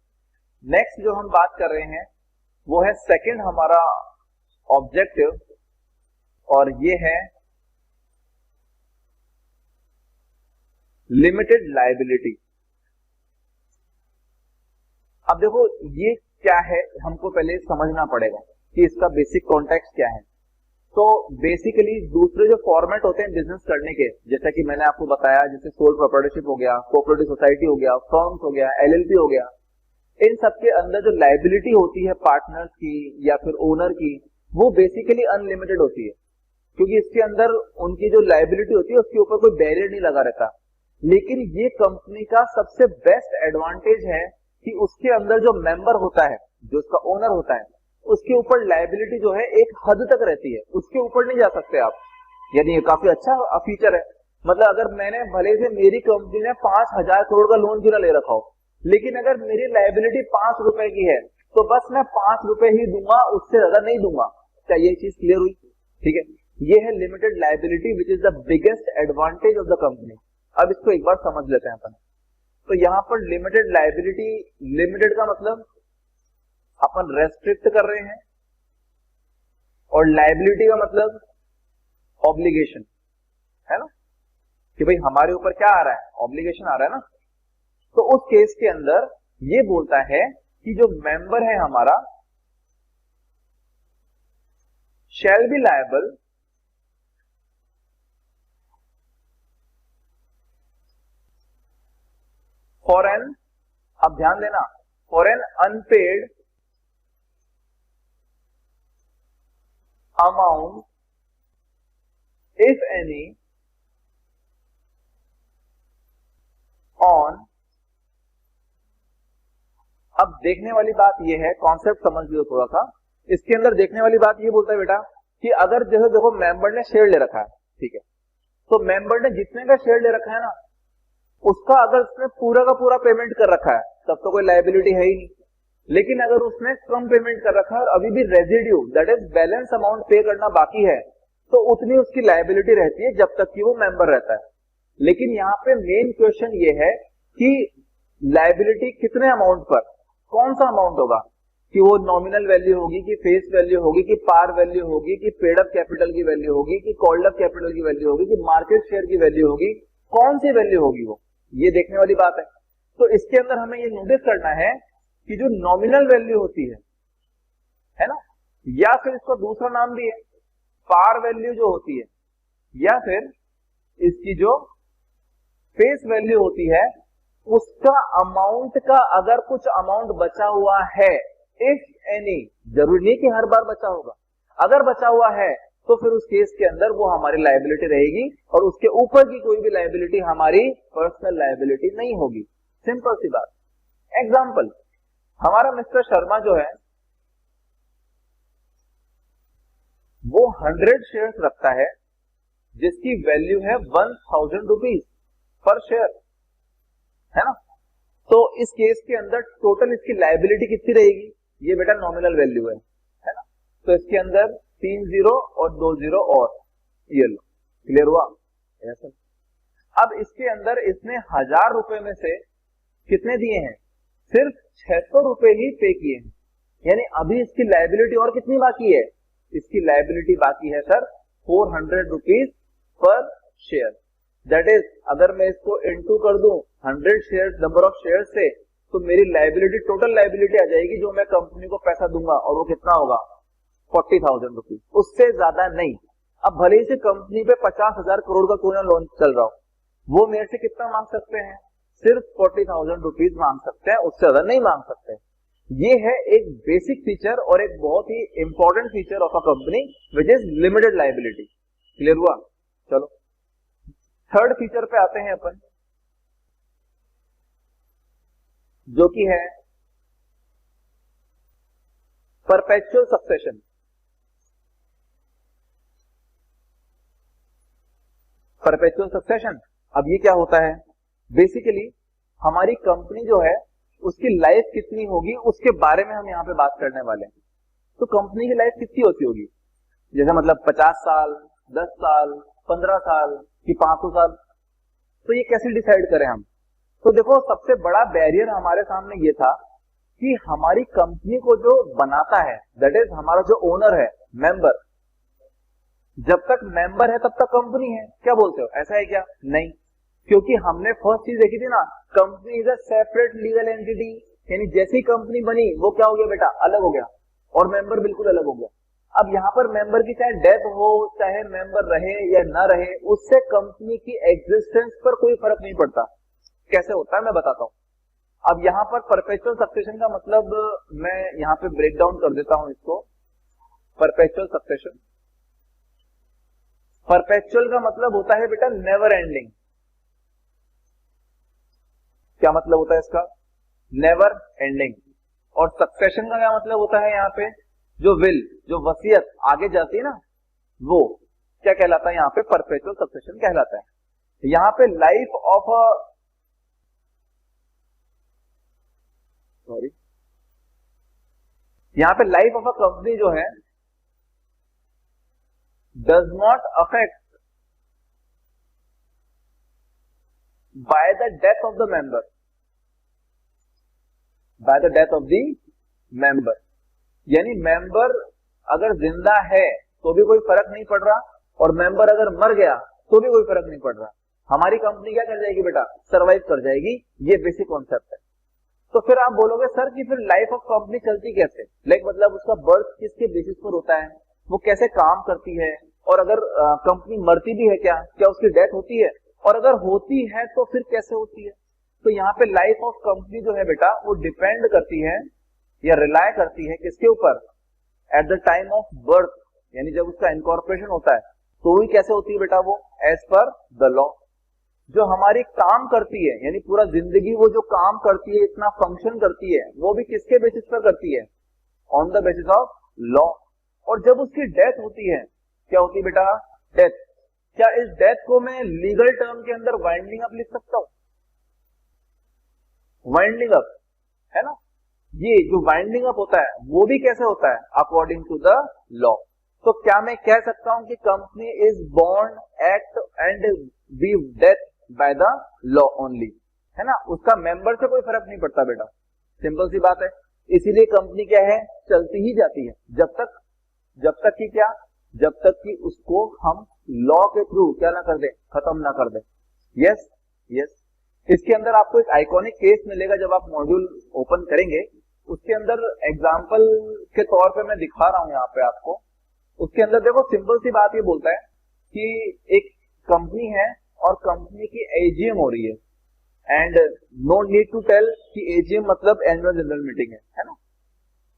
नेक्स्ट जो हम बात कर रहे हैं वो है सेकंड हमारा ऑब्जेक्टिव, और ये है लिमिटेड लायबिलिटी। अब देखो ये क्या है, हमको पहले समझना पड़ेगा कि इसका बेसिक कॉन्टेक्स्ट क्या है। तो बेसिकली दूसरे जो फॉर्मेट होते हैं बिजनेस करने के, जैसा कि मैंने आपको बताया, जैसे सोल प्रोप्राइटरशिप हो गया, कोऑपरेटिव सोसाइटी हो गया, फर्म्स हो गया, एलएलपी हो गया, इन सब के अंदर जो लायबिलिटी होती है पार्टनर्स की या फिर ओनर की, वो बेसिकली अनलिमिटेड होती है, क्योंकि इसके अंदर उनकी जो लायबिलिटी होती है उसके ऊपर कोई बैरियर नहीं लगा रहता। लेकिन ये कंपनी का सबसे बेस्ट एडवांटेज है कि उसके अंदर जो मेंबर होता है, जो उसका ओनर होता है, उसके ऊपर लायबिलिटी जो है एक हद तक रहती है, उसके ऊपर नहीं जा सकते आप। यानी ये काफी अच्छा फीचर है। मतलब अगर मैंने भले से मेरी कंपनी ने 5,000 करोड़ का लोन क्यों ना ले रखा हो, लेकिन अगर मेरी लायबिलिटी 5 रुपए की है तो बस मैं 5 रुपए ही दूंगा, उससे ज्यादा नहीं दूंगा। क्या ये चीज क्लियर हुई? ठीक है, ये है limited liability which is the biggest advantage of the company. अब इसको एक बार समझ लेते हैं अपन। तो यहां पर लिमिटेड लायबिलिटी, लिमिटेड का मतलब अपन रेस्ट्रिक्ट कर रहे हैं, और लायबिलिटी का मतलब ऑब्लिगेशन, है ना, कि भाई हमारे ऊपर क्या आ रहा है, ऑब्लिगेशन आ रहा है ना। तो उस केस के अंदर ये बोलता है कि जो मेंबर है हमारा shall be liable for an, अब ध्यान देना, for an unpaid amount if any on. अब देखने वाली बात यह है, कॉन्सेप्ट समझ लियो थोड़ा सा। इसके अंदर देखने वाली बात ये बोलता है बेटा कि अगर जैसे देखो मेंबर ने शेयर ले रखा है, ठीक है, तो मेंबर ने जितने का शेयर ले रखा है ना, उसका अगर उसने पूरा का पूरा पेमेंट कर रखा है तब तो कोई लायबिलिटी है ही नहीं। लेकिन अगर उसने कम पेमेंट कर रखा है और अभी भी residue, that is balance amount पे करना बाकी है, तो उतनी उसकी लायबिलिटी रहती है जब तक कि वो मेंबर रहता है। लेकिन यहाँ पे मेन क्वेश्चन ये है कि लायबिलिटी कितने अमाउंट पर, कौन सा अमाउंट होगा, कि वो नॉमिनल वैल्यू होगी, कि फेस वैल्यू होगी, कि पार वैल्यू होगी, कि पेड अप कैपिटल की वैल्यू होगी, कि कॉल्ड अप कैपिटल की वैल्यू होगी, कि मार्केट शेयर की वैल्यू होगी, कौन सी वैल्यू होगी वो, ये देखने वाली बात है। तो इसके अंदर हमें ये नोटिस करना है कि जो नॉमिनल वैल्यू होती है ना, या फिर इसका दूसरा नाम भी है पार वैल्यू जो होती है, या फिर इसकी जो फेस वैल्यू होती है, उसका अमाउंट का अगर कुछ अमाउंट बचा हुआ है, इफ एनी, जरूरी नहीं कि हर बार बचा होगा, अगर बचा हुआ है तो फिर उस केस के अंदर वो हमारी लायबिलिटी रहेगी और उसके ऊपर की कोई भी लायबिलिटी हमारी पर्सनल लायबिलिटी नहीं होगी। सिंपल सी बात। एग्जाम्पल, हमारा मिस्टर शर्मा जो है वो 100 शेयर्स रखता है जिसकी वैल्यू है 1000 रुपीज पर शेयर, है ना। तो इस केस के अंदर टोटल इसकी लायबिलिटी कितनी रहेगी, ये बेटा नॉमिनल वैल्यू है ना। तो इसके अंदर 3 0 और 2 0 और ये लो, क्लियर हुआ ऐसा। अब इसके अंदर इसने 1000 रुपए में से कितने दिए हैं, सिर्फ 600 रुपए ही पे किए हैं, यानी अभी इसकी लायबिलिटी और कितनी बाकी है, इसकी लायबिलिटी बाकी है sir 400 rupees per share. That is, अगर मैं इसको इनटू कर दूं 100 शेयर नंबर ऑफ शेयर से, तो मेरी लायबिलिटी, टोटल लायबिलिटी आ जाएगी जो मैं कंपनी को पैसा दूंगा, और वो कितना होगा 40,000 रुपीज, उससे ज्यादा नहीं। अब भले ही से कंपनी पे 50,000 करोड़ का कोई ना लोन चल रहा हो, वो मेरे से कितना मांग सकते हैं, सिर्फ 40,000 रुपीज मांग सकते हैं, उससे ज्यादा नहीं मांग सकते। ये है एक बेसिक फीचर और एक बहुत ही important feature of a company which is limited liability. Clear हुआ। चलो थर्ड फीचर पे आते हैं अपन, जो कि है परपेचुअल सक्सेशन। परपेचुअल सक्सेशन, अब ये क्या होता है, बेसिकली हमारी कंपनी जो है उसकी लाइफ कितनी होगी उसके बारे में हम यहाँ पे बात करने वाले हैं। तो कंपनी की लाइफ कितनी होती होगी, जैसे मतलब 50 साल, 10 साल, 15 साल कि 500 साल, तो ये कैसे डिसाइड करें हम। तो देखो, सबसे बड़ा बैरियर हमारे सामने ये था कि हमारी कंपनी को जो बनाता है, दैट इज हमारा जो ओनर है, मेंबर, जब तक मेंबर है तब तक कंपनी है। क्या बोलते हो, ऐसा है क्या? नहीं, क्योंकि हमने फर्स्ट चीज देखी थी ना, company is a separate legal entity, यानी जैसी कंपनी बनी वो क्या हो गया बेटा, अलग हो गया, और मेंबर बिल्कुल अलग हो गया। अब यहाँ पर मेंबर की चाहे डेथ हो, चाहे मेंबर रहे या ना रहे, उससे कंपनी की एग्जिस्टेंस पर कोई फर्क नहीं पड़ता। कैसे होता है मैं बताता हूँ। अब यहाँ पर परपेचुअल सक्सेशन का मतलब मैं यहाँ पे ब्रेक डाउन कर देता हूं इसको। परपेचुअल सक्सेशन, परपेचुअल का मतलब होता है बेटा नेवर एंडिंग। क्या मतलब होता है इसका, नेवर एंडिंग। और सक्सेशन का क्या मतलब होता है, यहाँ पे जो विल, जो वसीयत आगे जाती है ना, वो क्या कहलाता है, यहाँ पे परपेचुअल सक्सेशन कहलाता है। यहाँ पे लाइफ ऑफ अ, सॉरी, यहाँ पे लाइफ ऑफ अ कंपनी जो है does not affect by the death of the member, by the death of the member, यानी मेंबर अगर जिंदा है तो भी कोई फर्क नहीं पड़ रहा, और मेंबर अगर मर गया तो भी कोई फर्क नहीं पड़ रहा। हमारी कंपनी क्या कर जाएगी बेटा, सरवाइव कर जाएगी। ये बेसिक कॉन्सेप्ट है। तो फिर आप बोलोगे सर कि फिर लाइफ ऑफ कंपनी चलती कैसे, लाइक मतलब उसका बर्थ किसके बेसिस पर होता है, वो कैसे काम करती है, और अगर कंपनी मरती भी है क्या उसकी डेथ होती है, और अगर होती है तो फिर कैसे होती है। तो यहाँ पे लाइफ ऑफ कंपनी जो है बेटा वो डिपेंड करती है या रिलाय करती है किसके ऊपर, at the time of birth, यानी जब उसका इनकॉर्पोरेशन होता है तो ही कैसे होती है बेटा वो, एज पर द लॉ। जो हमारी काम करती है, यानी पूरा जिंदगी वो जो काम करती है, इतना फंक्शन करती है, वो भी किसके बेसिस पर करती है, on the basis of law. और जब उसकी डेथ होती है, क्या होती है बेटा, डेथ। क्या इस डेथ को मैं लीगल टर्म के अंदर वाइंडिंग अप लिख सकता हूं, वाइंडिंग अप, है ना। ये जो वाइंडिंग अप होता है वो भी कैसे होता है, अकॉर्डिंग टू द लॉ। तो क्या मैं कह सकता हूं कि company is born, act and be death by the law only, है ना, उसका मेंबर से कोई फर्क नहीं पड़ता बेटा, सिंपल सी बात है। इसीलिए कंपनी क्या है, चलती ही जाती है जब तक कि क्या, जब तक कि उसको हम लॉ के थ्रू क्या ना कर दे, खत्म ना कर दे। Yes yes. इसके अंदर आपको एक आइकॉनिक केस मिलेगा जब आप मॉड्यूल ओपन करेंगे, उसके अंदर एग्जाम्पल के तौर पे मैं दिखा रहा हूं यहाँ पे आपको। उसके अंदर देखो सिंपल सी बात ये बोलता है कि एक कंपनी है और कंपनी की एजीएम हो रही and no need to tell कि एजीएम मतलब एनुअल जनरल मीटिंग है ना,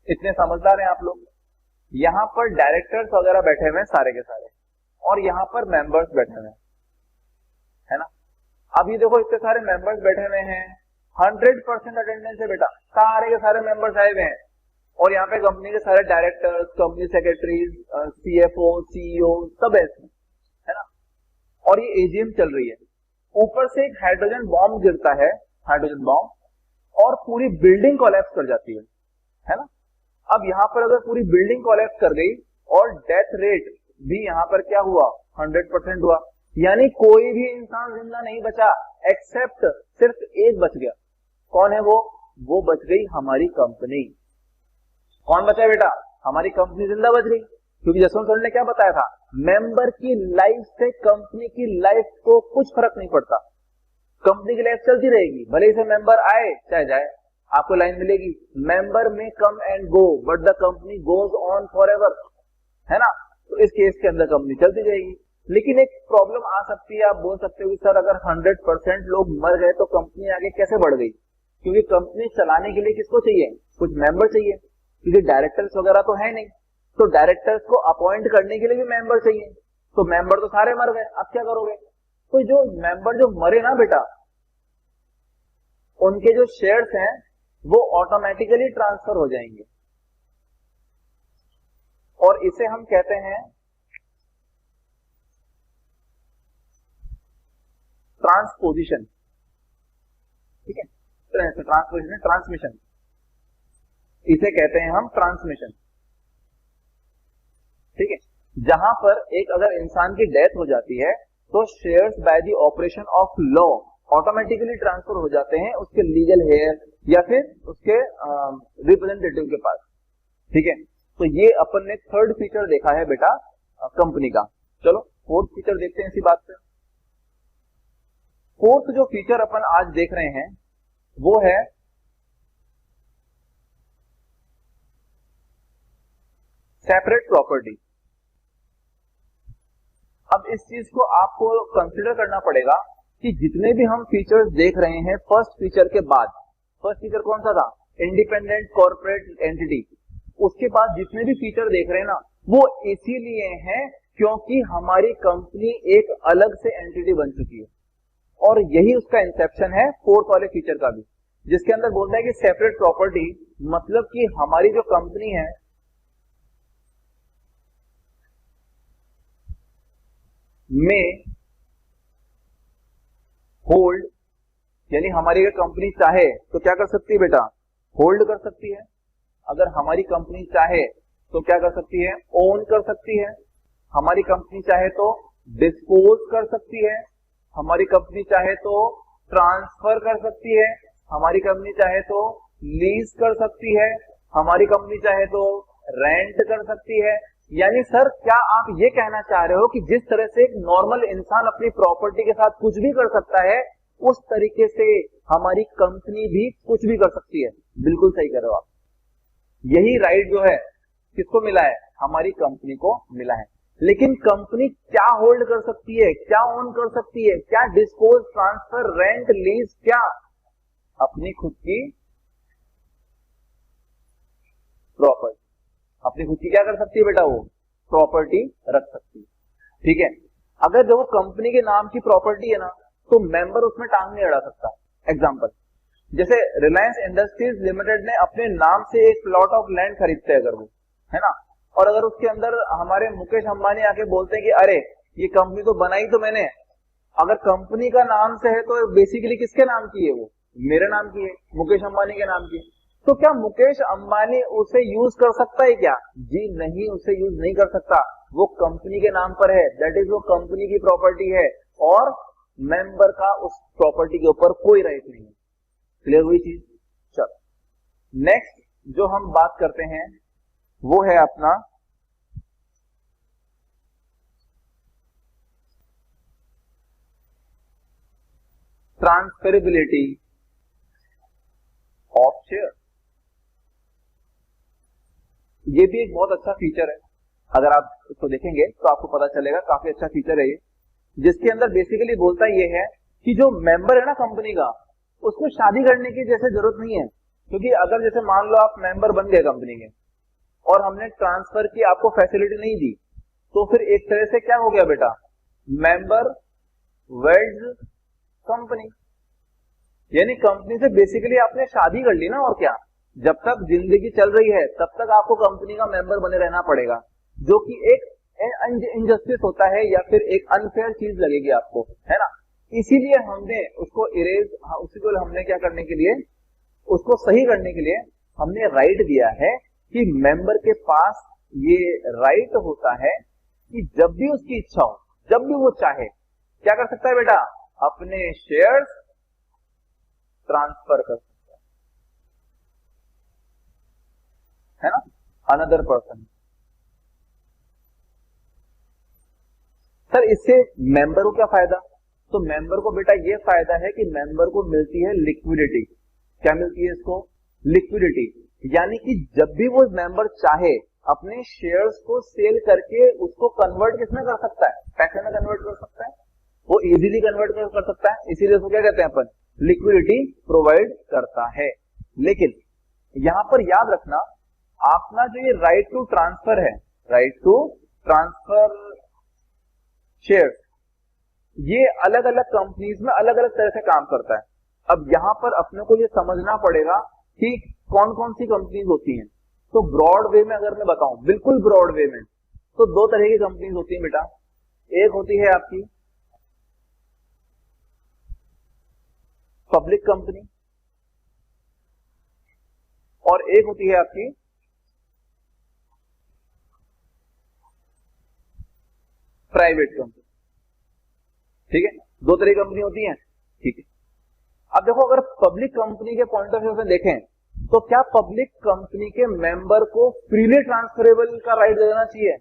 इतने समझदार हैं आप लोग। यहाँ पर डायरेक्टर्स वगैरह बैठे हुए हैं सारे के सारे, और यहाँ पर मेंबर्स बैठे हुए हैं, है ना। अब ये देखो इतने सारे मेंबर्स बैठे हुए हैं, 100% अटेंडेंस है बेटा, सारे के सारे मेंबर्स आए हुए हैं, और यहाँ पे कंपनी के सारे directors, company secretaries, CFO, CEO सब ऐसे, है ना। और ये एजीएम चल रही है, ऊपर से एक हाइड्रोजन बॉम्ब गिरता है, हाइड्रोजन बॉम्ब, और पूरी बिल्डिंग कोलैप्स कर जाती है ना। अब यहाँ पर अगर पूरी बिल्डिंग कोलैप्स कर गई और डेथ रेट भी यहाँ पर क्या हुआ, 100% हुआ, यानी कोई भी इंसान जिंदा नहीं बचा, एक्सेप्ट सिर्फ एक बच गया। कौन है वो बच गई हमारी कंपनी। कौन बचा बेटा, हमारी कंपनी जिंदा बच गई, क्योंकि जसवंत सर ने क्या बताया था, मेंबर की लाइफ से कंपनी की लाइफ को कुछ फर्क नहीं पड़ता, कंपनी की लाइफ चलती रहेगी, भले ही से मेंबर आए चाहे जाए, आपको लाइन मिलेगी, मेंबर में come and go but the company goes on for ever, है ना। तो इस केस के अंदर कंपनी चलती जाएगी। लेकिन एक प्रॉब्लम आ सकती है, आप बोल सकते हो कि सर अगर 100% लोग मर गए तो कंपनी आगे कैसे बढ़ गई, क्योंकि कंपनी चलाने के लिए किसको चाहिए, कुछ मेंबर चाहिए, क्योंकि डायरेक्टर्स वगैरह तो है नहीं, तो डायरेक्टर्स को अपॉइंट करने के लिए भी मेंबर चाहिए, तो मेंबर तो सारे मर गए, अब क्या करोगे। तो जो मेंबर जो मरे ना बेटा, उनके जो शेयर्स हैं वो ऑटोमेटिकली ट्रांसफर हो जाएंगे, और इसे हम कहते हैं ट्रांसपोजिशन, ठीक है, ट्रांसपोजिशन, ट्रांसमिशन, इसे कहते हैं हम ट्रांसमिशन, ठीक है। जहां पर एक अगर इंसान की डेथ हो जाती है तो shares by the operation of law automatically transfer हो जाते हैं उसके लीगल हेयर या फिर उसके रिप्रेजेंटेटिव के पास, ठीक है। तो ये अपन ने थर्ड फीचर देखा है बेटा कंपनी का। चलो फोर्थ फीचर देखते हैं इसी बात पे। फोर्थ जो फीचर अपन आज देख रहे हैं वो है सेपरेट प्रॉपर्टी। अब इस चीज को आपको कंसिडर करना पड़ेगा कि जितने भी हम फीचर्स देख रहे हैं फर्स्ट फीचर के बाद, फर्स्ट फीचर कौन सा था, इंडिपेंडेंट कॉर्पोरेट एंटिटी, उसके बाद जितने भी फीचर देख रहे हैं ना वो इसीलिए हैं क्योंकि हमारी कंपनी एक अलग से एंटिटी बन चुकी है, और यही उसका इंसेप्शन है फोर्थ वाले फीचर का भी, जिसके अंदर बोलता है कि सेपरेट प्रॉपर्टी मतलब कि हमारी जो कंपनी है में होल्ड, यानी हमारी अगर कंपनी चाहे तो क्या कर सकती है बेटा, होल्ड कर सकती है, अगर हमारी कंपनी चाहे तो क्या कर सकती है, ओन कर सकती है, हमारी कंपनी चाहे तो डिस्पोज कर सकती है, हमारी कंपनी चाहे तो ट्रांसफर कर सकती है, हमारी कंपनी चाहे तो लीज कर सकती है, हमारी कंपनी चाहे तो रेंट कर सकती है। यानी सर क्या आप ये कहना चाह रहे हो कि जिस तरह से एक नॉर्मल इंसान अपनी प्रॉपर्टी के साथ कुछ भी कर सकता है उस तरीके से हमारी कंपनी भी कुछ भी कर सकती है। बिल्कुल सही कह रहे हो आप, यही राइट जो है किसको मिला है, हमारी कंपनी को मिला है। लेकिन कंपनी क्या होल्ड कर सकती है, क्या ओन कर सकती है, क्या डिस्पोज, ट्रांसफर, रेंट, लीज, क्या अपनी खुद की प्रॉपर्टी, अपनी खुद की क्या कर सकती है बेटा, वो प्रॉपर्टी रख सकती है, ठीक है। अगर जो कंपनी के नाम की प्रॉपर्टी है ना तो मेंबर उसमें टांग नहीं अड़ा सकता। एग्जांपल, जैसे रिलायंस इंडस्ट्रीज लिमिटेड ने अपने नाम से एक प्लॉट ऑफ लैंड खरीदते हैं अगर वो, है ना, और अगर उसके अंदर हमारे मुकेश अंबानी आके बोलते हैं कि अरे ये कंपनी तो बनाई तो मैंने, अगर कंपनी का नाम से है तो बेसिकली किसके नाम की है, वो मेरे नाम की है, मुकेश अंबानी के नाम की है, तो क्या मुकेश अंबानी उसे यूज कर सकता है क्या, जी नहीं, उसे यूज नहीं कर सकता, वो कंपनी के नाम पर है, दैट इज वो कंपनी की प्रॉपर्टी है, और मेंबर का उस प्रॉपर्टी के ऊपर कोई राइट नहीं है। क्लियर हुई चीज। चलो नेक्स्ट जो हम बात करते हैं वो है अपना ट्रांसफरेबिलिटी ऑफ शेयर। ये भी एक बहुत अच्छा फीचर है, अगर आप इसको देखेंगे तो आपको पता चलेगा काफी अच्छा फीचर है ये, जिसके अंदर बेसिकली बोलता ये है कि जो मेंबर है ना कंपनी का, उसको शादी करने की जैसे जरूरत नहीं है, क्योंकि अगर जैसे मान लो आप मेंबर बन गए कंपनी के और हमने ट्रांसफर की आपको फैसिलिटी नहीं दी, तो फिर एक तरह से क्या हो गया बेटा, मेंबर वेड्स कंपनी, यानी कंपनी से बेसिकली आपने शादी कर ली ना, और क्या, जब तक जिंदगी चल रही है तब तक आपको कंपनी का मेंबर बने रहना पड़ेगा, जो कि एक इनजस्टिस होता है या फिर एक अनफेयर चीज लगेगी आपको, है ना। इसीलिए हमने उसको इरेज, उसी को हमने क्या करने के लिए, उसको सही करने के लिए हमने राइट दिया है कि मेंबर के पास ये राइट होता है कि जब भी उसकी इच्छा हो, जब भी वो चाहे, क्या कर सकता है बेटा, अपने शेयर्स ट्रांसफर कर सकता है ना, अनदर पर्सन। सर इससे मेंबर को क्या फायदा, तो मेंबर को बेटा ये फायदा है कि मेंबर को मिलती है लिक्विडिटी। क्या मिलती है इसको, लिक्विडिटी, यानी कि जब भी वो मेंबर चाहे अपने शेयर्स को सेल करके उसको कन्वर्ट किसमें कर सकता है, पैसे में कन्वर्ट कर सकता है, वो इजीली कन्वर्ट कर सकता है, इसीलिए उसको क्या कहते हैं अपन, लिक्विडिटी प्रोवाइड करता है। लेकिन यहां पर याद रखना, अपना जो ये राइट टू ट्रांसफर है, राइट टू ट्रांसफर शेयर्स, ये अलग अलग कंपनीज में अलग अलग तरह से काम करता है। अब यहां पर अपने को ये समझना पड़ेगा कि कौन कौन सी कंपनीज होती हैं। तो ब्रॉड वे में अगर मैं बताऊं, बिल्कुल ब्रॉड वे में, तो दो तरह की कंपनीज होती हैं बेटा, एक होती है आपकी पब्लिक कंपनी और एक होती है आपकी प्राइवेट कंपनी। ठीक है, दो तरह की कंपनी होती है। ठीक है, अब देखो अगर पब्लिक कंपनी के पॉइंट ऑफ व्यू से देखें तो क्या पब्लिक कंपनी के मेंबर को फ्रीली ट्रांसफरेबल का राइट दे देना चाहिए,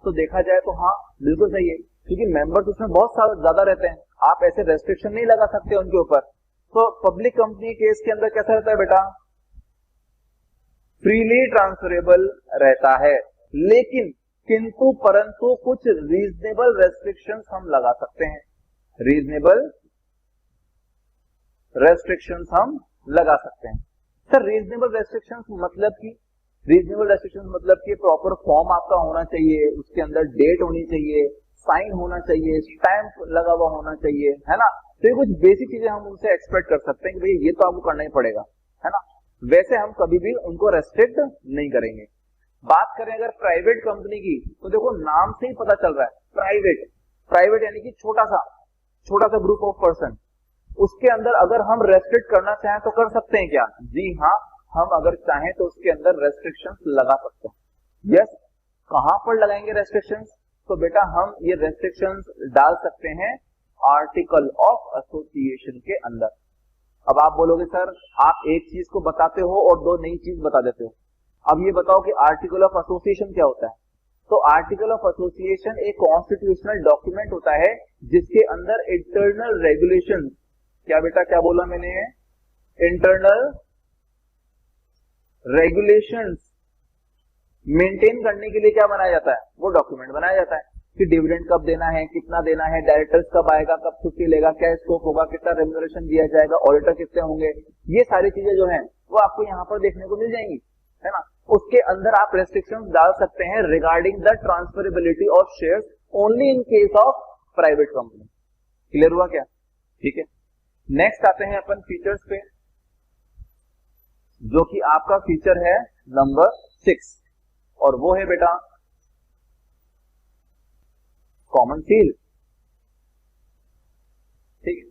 तो देखा जाए तो हाँ बिल्कुल सही है, क्योंकि मेंबर्स उसमें बहुत ज्यादा रहते हैं, आप ऐसे रेस्ट्रिक्शन नहीं लगा सकते उनके ऊपर। तो पब्लिक कंपनी केस के अंदर कैसा रहता है बेटा, फ्रीली ट्रांसफरेबल रहता है, लेकिन किंतु परंतु कुछ रीजनेबल रेस्ट्रिक्शंस हम लगा सकते हैं, रीजनेबल रेस्ट्रिक्शंस हम लगा सकते हैं। सर रीजनेबल रेस्ट्रिक्शंस मतलब कि, रीजनेबल रेस्ट्रिक्शंस मतलब कि प्रॉपर फॉर्म आपका होना चाहिए, उसके अंदर डेट होनी चाहिए, साइन होना चाहिए, स्टैंप लगा हुआ होना चाहिए, है ना। तो ये कुछ बेसिक चीजें हम उनसे एक्सपेक्ट कर सकते हैं कि भाई ये तो आपको करना ही पड़ेगा, है ना। वैसे हम कभी भी उनको रेस्ट्रिक्ट नहीं करेंगे। बात करें अगर प्राइवेट कंपनी की, तो देखो नाम से ही पता चल रहा है प्राइवेट, प्राइवेट यानी कि छोटा सा ग्रुप ऑफ पर्सन, उसके अंदर अगर हम रेस्ट्रिक्ट करना चाहें तो कर सकते हैं क्या, जी हाँ, हम अगर चाहें तो उसके अंदर रेस्ट्रिक्शंस लगा सकते हैं। यस, कहां पर लगाएंगे रेस्ट्रिक्शंस, तो बेटा हम ये रेस्ट्रिक्शंस डाल सकते हैं आर्टिकल ऑफ एसोसिएशन के अंदर। अब आप बोलोगे सर आप एक चीज को बताते हो और दो नई चीज बता देते हो, अब ये बताओ कि आर्टिकल ऑफ एसोसिएशन क्या होता है। तो आर्टिकल ऑफ एसोसिएशन एक कॉन्स्टिट्यूशनल डॉक्यूमेंट होता है जिसके अंदर इंटरनल रेगुलेशंस, क्या बेटा क्या बोला मैंने, इंटरनल रेगुलेशंस मेंटेन करने के लिए क्या बनाया जाता है, वो डॉक्यूमेंट बनाया जाता है कि डिविडेंड कब देना है, कितना देना है, डायरेक्टर्स कब आएगा, कब छुट्टी लेगा, क्या स्कोप होगा, कितना रेम्यूनरेशन दिया जाएगा, ऑडिटर कितने होंगे, ये सारी चीजें जो हैं वो आपको यहाँ पर देखने को मिल जाएंगी, है ना। उसके अंदर आप रेस्ट्रिक्शंस डाल सकते हैं regarding the transferability of shares only in case of private company. Clear हुआ क्या, ठीक है। नेक्स्ट आते हैं अपन फीचर्स पे, जो कि आपका फीचर है नंबर 6 और वो है बेटा कॉमन सील। ठीक है,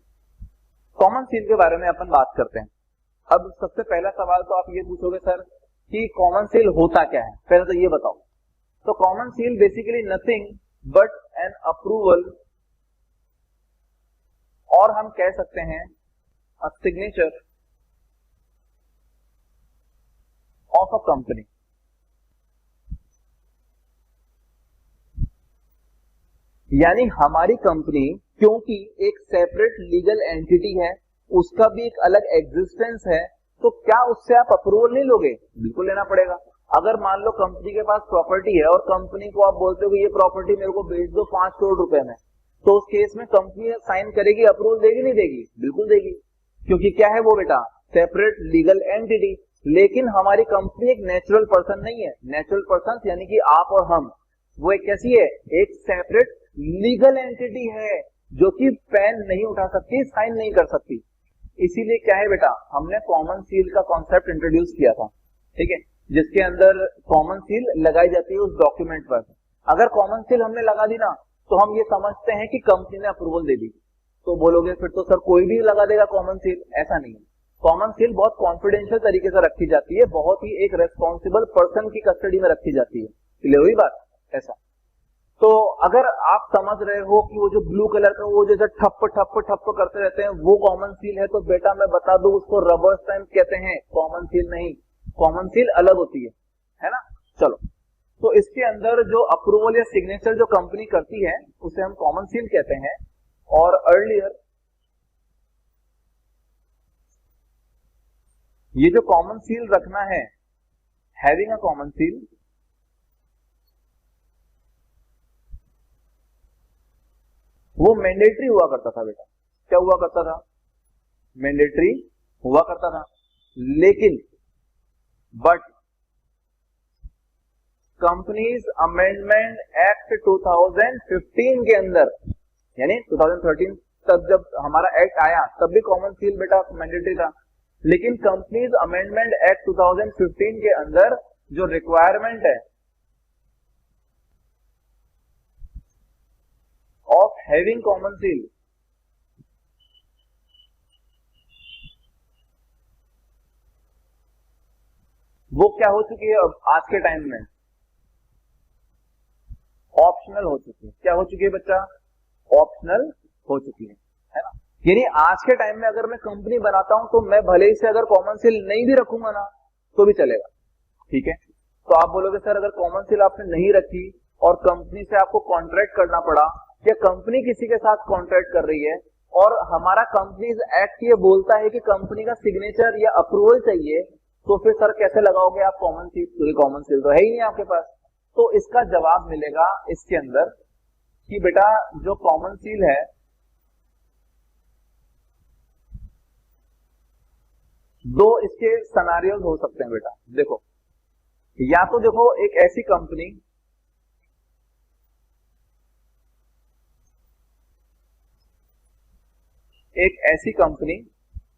कॉमन सील के बारे में अपन बात करते हैं। अब सबसे पहला सवाल तो आप ये पूछोगे सर कि कॉमन सील होता क्या है, पहले तो ये बताओ। तो common seal basically nothing but an approval, और हम कह सकते हैं अ सिग्नेचर ऑफ अ कंपनी। यानी हमारी कंपनी क्योंकि एक सेपरेट लीगल एंटिटी है, उसका भी एक अलग एग्जिस्टेंस है, तो क्या उससे आप अप्रूवल नहीं लोगे, बिल्कुल लेना पड़ेगा। अगर मान लो कंपनी के पास प्रॉपर्टी है और कंपनी को आप बोलते हो कि ये प्रॉपर्टी मेरे को बेच दो 5 करोड़ रुपए में, तो उस केस में कंपनी साइन करेगी, अप्रूवल देगी नहीं देगी, बिल्कुल देगी, क्योंकि क्या है वो बेटा, सेपरेट लीगल एंटिटी। लेकिन हमारी कंपनी एक नेचुरल पर्सन नहीं है। नेचुरल पर्सन यानी कि आप और हम, वो एक कैसी है, एक सेपरेट लीगल एंटिटी है जो कि पेन नहीं उठा सकती, साइन नहीं कर सकती। इसीलिए क्या है बेटा, हमने कॉमन सील का कॉन्सेप्ट इंट्रोड्यूस किया था, ठीक है, जिसके अंदर कॉमन सील लगाई जाती है उस डॉक्यूमेंट पर। अगर कॉमन सील हमने लगा दी ना, तो हम ये समझते हैं कि कंपनी ने अप्रूवल दे दी। तो बोलोगे फिर तो सर कोई भी लगा देगा कॉमन सील, ऐसा नहीं है। कॉमन सील बहुत कॉन्फिडेंशियल तरीके से रखी जाती है, बहुत ही एक रेस्पॉन्सिबल पर्सन की कस्टडी में रखी जाती है। क्लियर हुई बात? ऐसा। तो अगर आप समझ रहे हो कि वो जो ब्लू कलर का वो जैसे ठप्प ठप्प ठप्प करते रहते हैं वो कॉमन सील है, तो बेटा मैं बता दूं उसको रबर स्टैंप कहते हैं, कॉमन सील नहीं। कॉमन सील अलग होती है ना। चलो, तो इसके अंदर जो अप्रूवल या सिग्नेचर जो कंपनी करती है उसे हम कॉमन सील कहते हैं। और अर्लियर ये जो कॉमन सील रखना है, हैविंग अ कॉमन सील, वो मैंडेटरी हुआ करता था बेटा। क्या हुआ करता था? मैंडेटरी हुआ करता था। लेकिन बट कंपनीज अमेंडमेंट एक्ट 2015 के अंदर, यानी 2013 तक जब हमारा एक्ट आया तब भी कॉमन सील बेटा मैंडेटरी था। लेकिन कंपनीज अमेंडमेंट एक्ट 2015 के अंदर जो रिक्वायरमेंट है ऑफ हैविंग कॉमन सील, वो क्या हो चुकी है अब आज के टाइम में? ऑप्शनल हो चुकी है। क्या हो चुकी है बच्चा? ऑप्शनल हो चुकी है ना। यानी आज के टाइम में अगर मैं कंपनी बनाता हूं तो मैं भले ही से अगर कॉमन सील नहीं भी रखूंगा ना तो भी चलेगा, ठीक है। तो आप बोलोगे सर अगर कॉमन सील आपने नहीं रखी और कंपनी से आपको कॉन्ट्रैक्ट करना पड़ा, या कंपनी किसी के साथ कॉन्ट्रैक्ट कर रही है और हमारा कंपनीज एक्ट ये बोलता है कि कंपनी का सिग्नेचर या अप्रूवल चाहिए, तो फिर सर कैसे लगाओगे आप कॉमन सील? क्योंकि कॉमन सील तो है ही नहीं आपके पास। तो इसका जवाब मिलेगा इसके अंदर कि बेटा जो कॉमन सील है, दो इसके सिनेरियोज हो सकते हैं बेटा। देखो, या तो देखो एक ऐसी कंपनी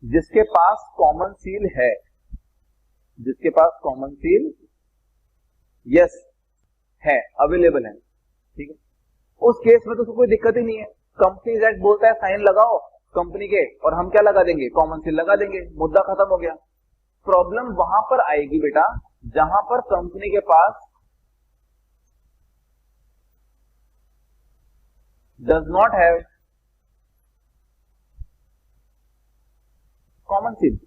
जिसके पास कॉमन सील है, जिसके पास कॉमन सील यस है, अवेलेबल है, ठीक है। उस केस में तो कोई दिक्कत ही नहीं है। कंपनीज एक्ट बोलता है साइन लगाओ कंपनी के, और हम क्या लगा देंगे? कॉमन सील लगा देंगे, मुद्दा खत्म हो गया। प्रॉब्लम वहां पर आएगी बेटा जहां पर कंपनी के पास does not have common seal,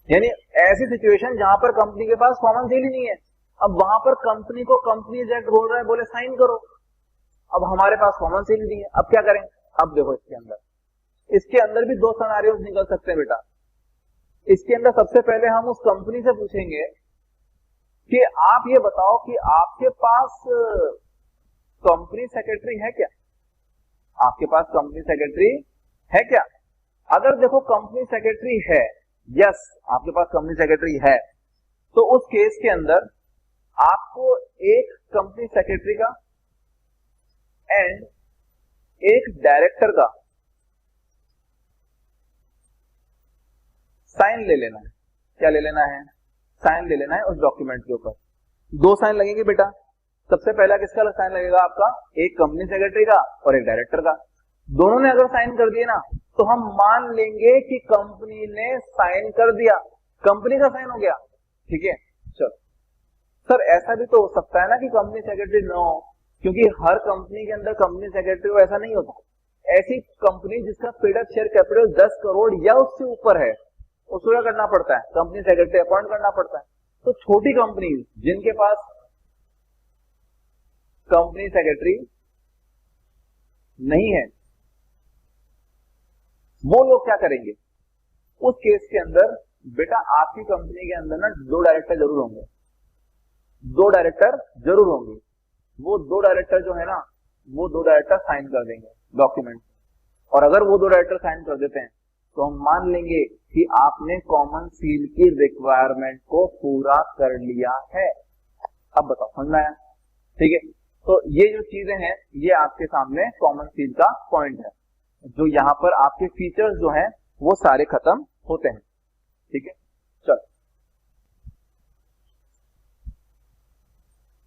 यानी ऐसी सिचुएशन जहां पर कंपनी के पास कॉमन सील ही नहीं है। अब वहां पर कंपनी को कंपनीज एक्ट बोल रहा है, बोले साइन करो, अब हमारे पास कॉमन सील नहीं है, अब क्या करें? अब देखो इसके अंदर भी दो सिनेरियोज निकल सकते हैं बेटा। इसके अंदर सबसे पहले हम उस कंपनी से पूछेंगे कि आप ये बताओ कि आपके पास कंपनी सेक्रेटरी है क्या? आपके पास कंपनी सेक्रेटरी है क्या? अगर देखो कंपनी सेक्रेटरी है, यस आपके पास कंपनी सेक्रेटरी है, तो उस केस के अंदर आपको एक कंपनी सेक्रेटरी का एंड एक डायरेक्टर का साइन ले लेना है। क्या ले लेना है? साइन ले लेना है उस डॉक्यूमेंट के ऊपर। दो साइन लगेंगे बेटा। सबसे पहला किसका साइन लगेगा? आपका, एक कंपनी सेक्रेटरी का और एक डायरेक्टर का। दोनों ने अगर साइन कर दिए ना तो हम मान लेंगे कि कंपनी ने साइन कर दिया, कंपनी का साइन हो गया, ठीक है। चलो सर ऐसा भी तो हो सकता है ना कि कंपनी सेक्रेटरी न हो, क्योंकि हर कंपनी के अंदर कंपनी सेक्रेटरी ऐसा नहीं होता। ऐसी कंपनी जिसका paid up share capital 10 crore या उससे ऊपर है, उसको क्या करना पड़ता है? कंपनी सेक्रेटरी अपॉइंट करना पड़ता है। तो छोटी कंपनी जिनके पास कंपनी सेक्रेटरी नहीं है, वो लोग क्या करेंगे? उस केस के अंदर बेटा आपकी कंपनी के अंदर ना दो डायरेक्टर जरूर होंगे, दो डायरेक्टर जरूर होंगे। वो दो डायरेक्टर जो है ना, वो दो डायरेक्टर साइन कर देंगे डॉक्यूमेंट, और अगर वो दो डायरेक्टर साइन कर देते हैं तो हम मान लेंगे कि आपने कॉमन सील की रिक्वायरमेंट को पूरा कर लिया है। अब बताओ समझ में आया? ठीक है, तो ये जो चीजें हैं ये आपके सामने कॉमन सील का पॉइंट है, जो यहाँ पर आपके फीचर्स जो हैं वो सारे खत्म होते हैं। ठीक है, चलो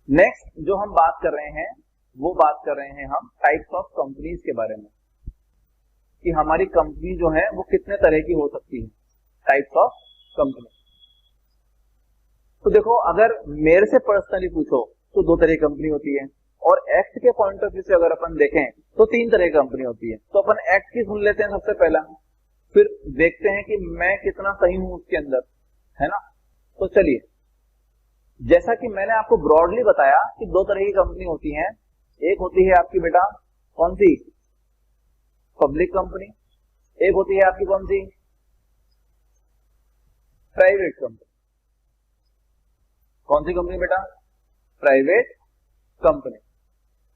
नेक्स्ट जो हम बात कर रहे हैं वो बात कर रहे हैं हम टाइप्स ऑफ कंपनीज के बारे में, कि हमारी कंपनी जो है वो कितने तरह की हो सकती है, टाइप्स ऑफ कंपनी। तो देखो अगर मेरे से पर्सनली पूछो तो दो तरह की कंपनी होती है, और एक्ट के पॉइंट ऑफ व्यू से अगर अपन देखें तो तीन तरह की कंपनी होती है। तो अपन एक्ट की सुन लेते हैं सबसे पहला, फिर देखते हैं कि मैं कितना सही हूं उसके अंदर, है ना। तो चलिए, जैसा कि मैंने आपको ब्रॉडली बताया कि दो तरह की कंपनी होती हैं, एक होती है आपकी बेटा कौन सी, पब्लिक कंपनी, एक होती है आपकी कौन सी, प्राइवेट कंपनी। कौन सी कंपनी बेटा, प्राइवेट कंपनी।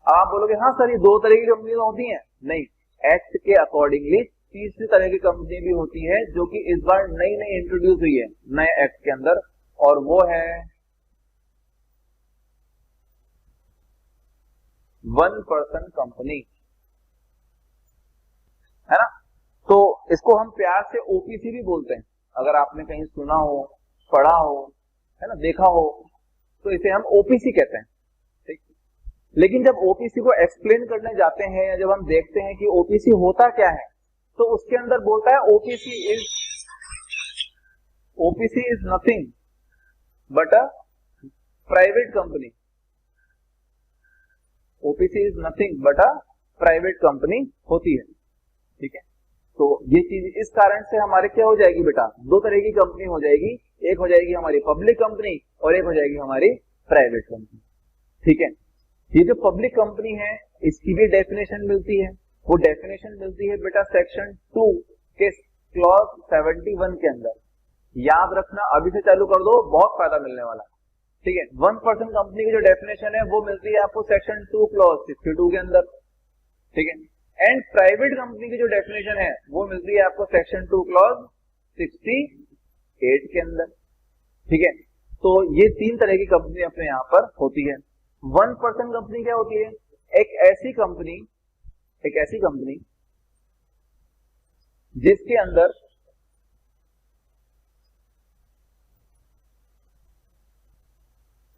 आप बोलोगे हाँ सर ये दो तरह की कंपनी होती हैं, नहीं, एक्ट के अकॉर्डिंगली तीसरी तरह की कंपनी भी होती है जो कि इस बार नई नई इंट्रोड्यूस हुई है नए एक्ट के अंदर, और वो है वन पर्सन कंपनी, है ना। तो इसको हम प्यार से ओपीसी भी बोलते हैं, अगर आपने कहीं सुना हो, पढ़ा हो, है ना, देखा हो, तो इसे हम ओपीसी कहते हैं। ठीक, लेकिन जब ओपीसी को एक्सप्लेन करने जाते हैं या जब हम देखते हैं कि ओपीसी होता क्या है, तो उसके अंदर बोलता है OPC is nothing but a private company. OPC is nothing but a private company होती है। ठीक है, तो ये चीज इस कारण से हमारे क्या हो जाएगी बेटा, दो तरह की कंपनी हो जाएगी, एक हो जाएगी हमारी पब्लिक कंपनी और एक हो जाएगी हमारी प्राइवेट कंपनी। ठीक है, ये जो पब्लिक कंपनी है इसकी भी डेफिनेशन मिलती है, वो डेफिनेशन मिलती है बेटा सेक्शन 2 के क्लॉज 71 के अंदर। याद रखना, अभी से चालू कर दो, बहुत फायदा मिलने वाला। ठीक है, वन पर्सन कंपनी की जो डेफिनेशन है वो मिलती है आपको सेक्शन 2 क्लॉज 62 के अंदर। ठीक है, एंड प्राइवेट कंपनी की जो डेफिनेशन है वो मिलती है आपको सेक्शन 2 क्लॉज 68 के अंदर। ठीक है, तो ये तीन तरह की कंपनी अपने यहां पर होती है। वन पर्सन कंपनी क्या होती है, एक ऐसी कंपनी जिसके अंदर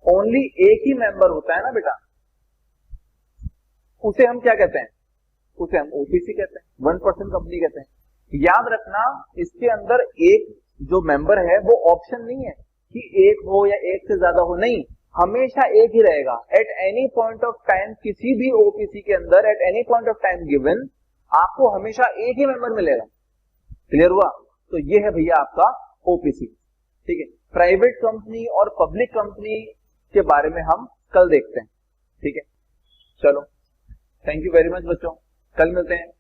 ओनली एक ही मेंबर होता है ना बेटा, उसे हम क्या कहते हैं, उसे हम ओपीसी कहते हैं, वन पर्सन कंपनी कहते हैं। याद रखना, इसके अंदर एक जो मेंबर है वो ऑप्शन नहीं है कि एक हो या एक से ज्यादा हो, नहीं, हमेशा एक ही रहेगा। At any point of time किसी भी ओपीसी के अंदर at any point of time given आपको हमेशा एक ही मेंबर मिलेगा। क्लियर हुआ? तो ये है भैया आपका ओपीसी। ठीक है, प्राइवेट कंपनी और पब्लिक कंपनी के बारे में हम कल देखते हैं। ठीक है, चलो, थैंक यू वेरी मच बच्चों, कल मिलते हैं।